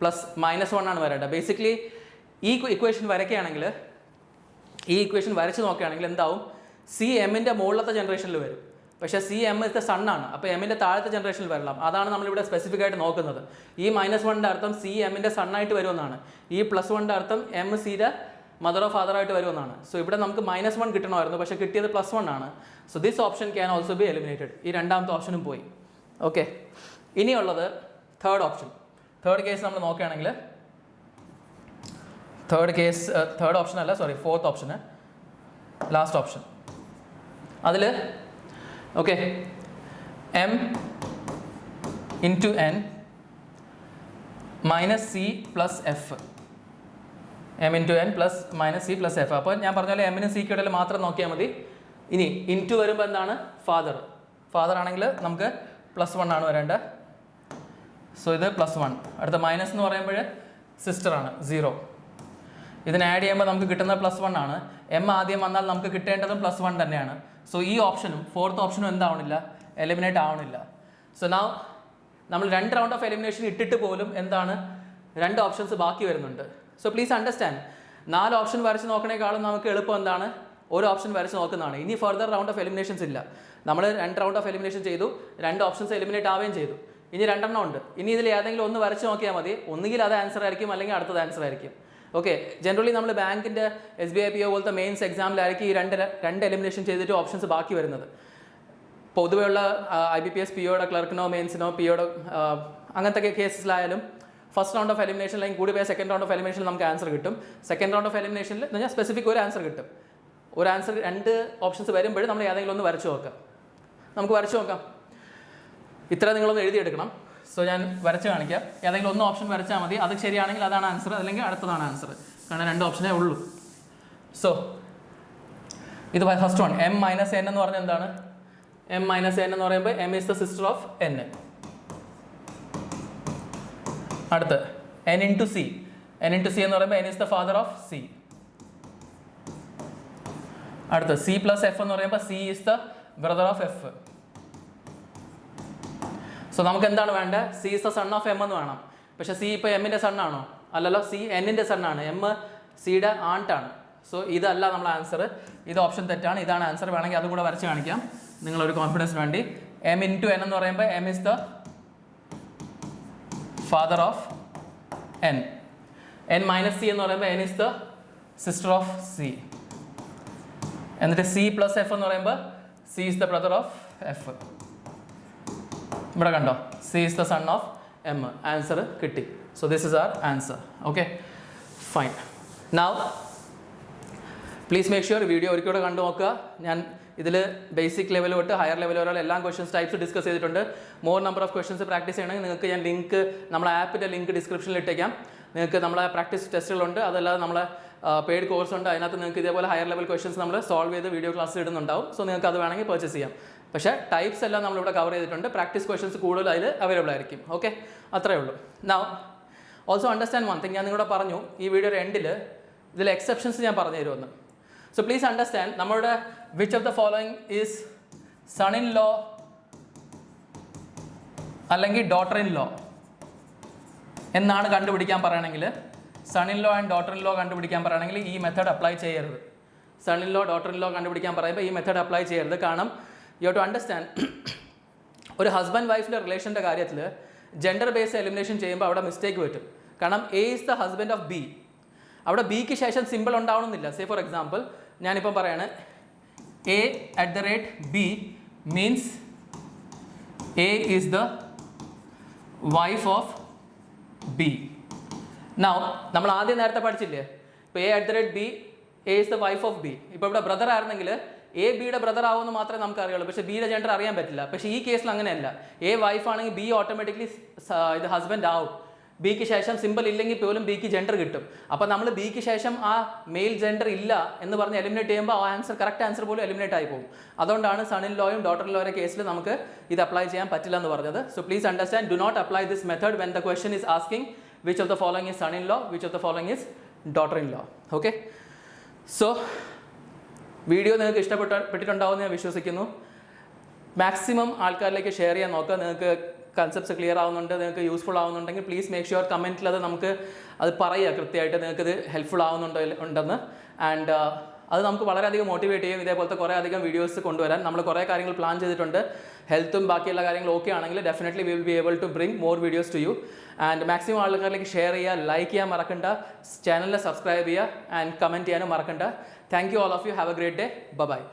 -1 ആണ് വരേണ്ടത്. ബേസിക്കലി ഈ ഇക്വേഷൻ വരയ്ക്കുകയാണെങ്കിൽ, ഈ ഇക്വേഷൻ വരച്ച് നോക്കുകയാണെങ്കിൽ എന്താവും, സി എമ്മിൻ്റെ മുകളിലത്തെ ജനറേഷനിൽ വരും. പക്ഷേ സി എം ഇത്തെ സണ്ണാണ്, അപ്പോൾ എമ്മിൻ്റെ താഴത്തെ ജനറേഷനിൽ വരണം. അതാണ് നമ്മളിവിടെ സ്പെസിഫിക് ആയിട്ട് നോക്കുന്നത്. ഈ -1ൻ്റെ അർത്ഥം സി എമ്മിൻ്റെ സണ്ണായിട്ട് വരുമെന്നാണ്. ഈ +1ൻ്റെ അർത്ഥം എം സിയുടെ മദറോ ഫാദറോ ആയിട്ട് വരുമെന്നാണ്. സോ ഇവിടെ നമുക്ക് -1 കിട്ടണമായിരുന്നു, പക്ഷേ കിട്ടിയത് +1 ആണ്. So this option can also be eliminated. ഈ രണ്ടാമത്തെ ഓപ്ഷനും പോയി. ഓക്കെ, ഇനിയുള്ളത് തേർഡ് ഓപ്ഷൻ. തേർഡ് കേസ് നമ്മൾ നോക്കുകയാണെങ്കിൽ തേർഡ് ഓപ്ഷൻ അല്ല, സോറി, ഫോർത്ത് ഓപ്ഷന്, ലാസ്റ്റ് ഓപ്ഷൻ. അതിൽ okay, m into n minus c plus f. m into n plus minus c plus f. അപ്പോൾ ഞാൻ പറഞ്ഞ പോലെ എമ്മിനും സിക്കും ഇടയിൽ മാത്രം നോക്കിയാൽ മതി. ഇനി ഇൻറ്റു വരുമ്പോൾ എന്താണ്? ഫാദർ ആണെങ്കിൽ നമുക്ക് +1 ആണ് വരേണ്ടത്. സോ ഇത് +1. അടുത്ത മൈനസ് എന്ന് പറയുമ്പോൾ സിസ്റ്ററാണ് 0. ഇതിന് ആഡ് ചെയ്യുമ്പോൾ നമുക്ക് കിട്ടുന്നത് +1 ആണ്. എം ആദ്യം വന്നാൽ നമുക്ക് കിട്ടേണ്ടതും +1 തന്നെയാണ്. സോ ഈ ഓപ്ഷനും ഫോർത്ത് ഓപ്ഷനും എന്താവണില്ല? എലിമിനേറ്റ് ആവണില്ല. സോ നാവ് നമ്മൾ 2 റൗണ്ട് ഓഫ് എലിമിനേഷൻ ഇട്ടിട്ട് പോലും എന്താണ് 2 ഓപ്ഷൻസ് ബാക്കി വരുന്നുണ്ട്. സോ പ്ലീസ് അണ്ടർസ്റ്റാൻഡ്, 4 ഓപ്ഷൻ വരച്ച് നോക്കണേക്കാളും നമുക്ക് എളുപ്പം എന്താണ് ഒരു ഓപ്ഷൻ വരച്ച് നോക്കുന്നതാണ്. ഇനി ഫർദർ റൗണ്ട് ഓഫ് എലിമിനേഷൻസ് ഇല്ല. നമ്മൾ 2 റൗണ്ട് ഓഫ് എലിമിനേഷൻ ചെയ്തു, 2 ഓപ്ഷൻസ് എലിമിനേറ്റ് ആവുകയും ചെയ്തു. ഇനി 2 എണ്ണം ഉണ്ട്. ഇനി ഇതിൽ ഏതെങ്കിലും ഒന്ന് വരച്ച് നോക്കിയാൽ മതി. ഒന്നുകിൽ അത് ആൻസർ ആയിരിക്കും, അല്ലെങ്കിൽ അടുത്തത് ആൻസർ ആയിരിക്കും. ഓക്കെ, ജനറലി നമ്മൾ ബാങ്കിൻ്റെ SBI PO പോലത്തെ മെയിൻസ് എക്സാമിലായിരിക്കും ഈ രണ്ട് എലിമിനേഷൻ ചെയ്തിട്ട് ഓപ്ഷൻസ് ബാക്കി വരുന്നത്. പൊതുവെയുള്ള IBPS POയുടെ ക്ലർക്കിനോ മെയിൻസിനോ POയുടെ അങ്ങനത്തെ കേസസിലായാലും ഫസ്റ്റ് റൗണ്ട് ഓഫ് എലിമിനേഷൻ അല്ലെങ്കിൽ കൂടി പോയ സെക്കൻഡ് റൗണ്ട് ഓഫ് എലിമിനേഷനിൽ നമുക്ക് ആൻസർ കിട്ടും. സെക്കൻഡ് റൗണ്ട് ഓഫ് എലിമിനേഷനിൽ എന്ന് പറഞ്ഞാൽ സ്പെസിഫിക് ഒരു ആൻസർ കിട്ടും. ഒരു ആൻസർ 2 ഓപ്ഷൻസ് വരുമ്പോഴും നമ്മൾ ഏതെങ്കിലും ഒന്ന് വരച്ച് നോക്കാം. നമുക്ക് വരച്ച് നോക്കാം. ഇത്ര നിങ്ങളൊന്ന് എഴുതിയെടുക്കണം. സോ ഞാൻ വരച്ച് കാണിക്കാം. ഏതെങ്കിലും ഒന്ന് ഓപ്ഷൻ വരച്ചാൽ മതി. അത് ശരിയാണെങ്കിൽ അതാണ് ആൻസർ, അല്ലെങ്കിൽ അടുത്തതാണ് ആൻസർ. കാരണം 2 ഓപ്ഷനേ ഉള്ളൂ. സോ ഇത് ഫസ്റ്റ് വൺ, m - n എന്ന് പറഞ്ഞാൽ എന്താണ്? m - n എന്ന് പറയുമ്പോൾ m is the sister of n. അടുത്ത് n into c. n into c എന്ന് പറയുമ്പോൾ n is the father of c. അടുത്ത് c plus f എന്ന് പറയുമ്പോൾ c is the brother of f. So നമുക്ക് എന്താണ് വേണ്ടത്? c is the son of m എന്ന് വേണം. പക്ഷേ c ഇപ്പോൾ എമ്മിൻ്റെ സണ്ണാണോ? അല്ലല്ലോ, c എന്നിൻ്റെ സണ്ണാണ്, m സിയുടെ ആണ്ടാണ്. സോ ഇതല്ല നമ്മളെ ആൻസർ. ഇത് ഓപ്ഷൻ തെറ്റാണ്. ഇതാണ് ആൻസർ. വേണമെങ്കിൽ അതും കൂടെ വരച്ച് കാണിക്കാം നിങ്ങളൊരു കോൺഫിഡൻസിന് വേണ്ടി. m into n എന്ന് പറയുമ്പോൾ m is the father of n. n minus c എന്ന് പറയുമ്പോൾ n is the sister of c. എന്നിട്ട് c plus f എന്ന് പറയുമ്പോൾ c is the brother of f. ഇവിടെ കണ്ടോ, c is the son of m. Answer കിട്ടി. So this is our answer. Okay, fine. Now please make sure video ഒരിക്കലും കണ്ടു നോക്കുക. ഞാൻ ഇതിൽ ബേസിക് ലെവൽ തൊട്ട് ഹയർ ലെവൽ വരെ എല്ലാ ക്വസ്റ്റ്യൻസ് ടൈപ്സ് ഡിസ്കസ് ചെയ്തിട്ടുണ്ട്. More number of questions practice ചെയ്യണമെങ്കിൽ നിങ്ങൾക്ക് ഞാൻ ലിങ്ക്, നമ്മളെ ആപ്പിൻ്റെ ലിങ്ക് ഡിസ്ക്രിപ്ഷനിൽ ഇട്ടേക്കാം. നിങ്ങൾക്ക് നമ്മളെ പ്രാക്ടീസ് ടെസ്റ്റുകളുണ്ട്, അതല്ലാതെ നമ്മളെ പെയ്ഡ് കോഴ്സ് ഉണ്ട്. അതിനകത്ത് നിങ്ങൾക്ക് ഇതേപോലെ ഹയർ ലെവൽ ക്വസ്റ്റ്യൻസ് നമ്മൾ സോൾവ് ചെയ്ത് വീഡിയോ ക്ലാസ് ഇടുന്നുണ്ടാവും. സോ നിങ്ങൾക്ക് അത് വേണമെങ്കിൽ പർച്ചേസ് ചെയ്യാം. പക്ഷേ ടൈപ്സ് എല്ലാം നമ്മളിവിടെ കവർ ചെയ്തിട്ടുണ്ട്. പ്രാക്ടീസ് ക്വസ്റ്റ്യൻസ് കൂടുതൽ അതിൽ അവൈലബിൾ ആയിരിക്കും. ഓക്കെ, അത്രയേ ഉള്ളൂ. Now also understand one thing. ഞാൻ നിങ്ങളോട് പറഞ്ഞു ഈ വീഡിയോയുടെ എൻഡിൽ ഇതിൽ എക്സെപ്ഷൻസ് ഞാൻ പറഞ്ഞു തരുമെന്ന്. സോ പ്ലീസ് അണ്ടർസ്റ്റാൻഡ്, നമ്മുടെ which of the following is son in law അല്ലെങ്കിൽ ഡോട്ടർ ഇൻ ലോ എന്നാണ് കണ്ടുപിടിക്കാൻ പറയുകയാണെങ്കിൽ, son in law and daughter in law കണ്ടുപിടിക്കാൻ പറയുകയാണെങ്കിൽ ഈ മെത്തേഡ് അപ്ലൈ ചെയ്യരുത്. Son in law daughter in law കണ്ടുപിടിക്കാൻ പറയുമ്പോൾ ഈ മെത്തേഡ് അപ്ലൈ ചെയ്യരുത്. കാരണം യു ഹവ് ടു അണ്ടർസ്റ്റാൻഡ്, ഒരു ഹസ്ബൻഡ് വൈഫിൻ്റെ റിലേഷൻ്റെ കാര്യത്തിൽ ജെൻഡർ ബേസ്ഡ് എലിമിനേഷൻ ചെയ്യുമ്പോൾ അവിടെ മിസ്റ്റേക്ക് പറ്റും. കാരണം A is the husband of B. അവിടെ ബിക്ക് ശേഷം സിമ്പിൾ ഉണ്ടാവണമെന്നില്ല. സേ ഫോർ എക്സാമ്പിൾ ഞാനിപ്പം പറയാണ് a@b means A is the wife of B. Now നമ്മൾ ആദ്യം നേരത്തെ പഠിച്ചില്ലേ, ഇപ്പോൾ a@b A is the wife of B. ഇപ്പോൾ ഇവിടെ ബ്രദർ ആയിരുന്നെങ്കിൽ എ ബിയുടെ ബ്രദർ ആവുമെന്ന് മാത്രമേ നമുക്ക് അറിയുള്ളൂ. പക്ഷേ ബിയുടെ ജെൻഡർ അറിയാൻ പറ്റില്ല. പക്ഷേ ഈ കേസിൽ അങ്ങനെയല്ല. എ വൈഫ് ആണെങ്കിൽ ബി ഓട്ടോമാറ്റിക്കലി ഇത് ഹസ്ബൻഡ് ആവും. ബിക്ക് ശേഷം സിമ്പിൾ ഇല്ലെങ്കിൽ പോലും ബിക്ക് ജെൻഡർ കിട്ടും. അപ്പോൾ നമ്മൾ ബിക്ക് ശേഷം ആ മെയിൽ ജെൻഡർ ഇല്ല എന്ന് പറഞ്ഞ് എലിമിനേറ്റ് ചെയ്യുമ്പോൾ ആ ആൻസർ കറക്റ്റ് ആൻസർ പോലും എലിമിനേറ്റ് ആയി പോകും. അതുകൊണ്ടാണ് സൺ ഇൻ ലോയും ഡോട്ടർ ഇൻ ലോയുടെ കേസിൽ നമുക്ക് ഇത് അപ്ലൈ ചെയ്യാൻ പറ്റില്ല എന്ന് പറഞ്ഞത്. So please understand, do not apply this method when the question is asking which of the following is son in law, which of the following is daughter in law. Okay, so video നിങ്ങൾക്ക് ഇഷ്ടപ്പെട്ടിട്ടുണ്ടാവുമെന്ന് ഞാൻ വിശ്വസിക്കുന്നു. Maximum ആൾക്കാരിലേക്ക് share ചെയ്യാൻ നോക്കുക. നിങ്ങൾക്ക് concepts clear ആവുന്നുണ്ട്, നിങ്ങൾക്ക് യൂസ്ഫുൾ ആവുന്നുണ്ടെങ്കിൽ പ്ലീസ് മേക്ക് ഷുവർ കമൻറ്റിൽ അത് നമുക്ക് അത് പറയുക കൃത്യമായിട്ട് നിങ്ങൾക്കിത് ഹെൽപ്ഫുൾ ആവുന്നുണ്ടെന്ന്. ആൻഡ് അത് നമുക്ക് വളരെയധികം മോട്ടിവേറ്റ് ചെയ്യും. ഇതേപോലത്തെ കുറേ അധികം വീഡിയോസ് കൊണ്ടുവരാൻ നമ്മൾ കുറേ കാര്യങ്ങൾ പ്ലാൻ ചെയ്തിട്ടുണ്ട്. ഹെൽത്തും ബാക്കിയുള്ള കാര്യങ്ങളും ഓക്കെ ആണെങ്കിൽ definitely we will be able to bring more videos to you. And maximum ആൾക്കാരിലേക്ക് ഷെയർ ചെയ്യുക, ലൈക്ക് ചെയ്യാൻ മറക്കണ്ട, ചാനലിനെ സബ്സ്ക്രൈബ് ചെയ്യുക ആൻഡ് കമൻറ്റ് ചെയ്യാനും മറക്കണ്ട. Thank you all of you. Have a great day. By.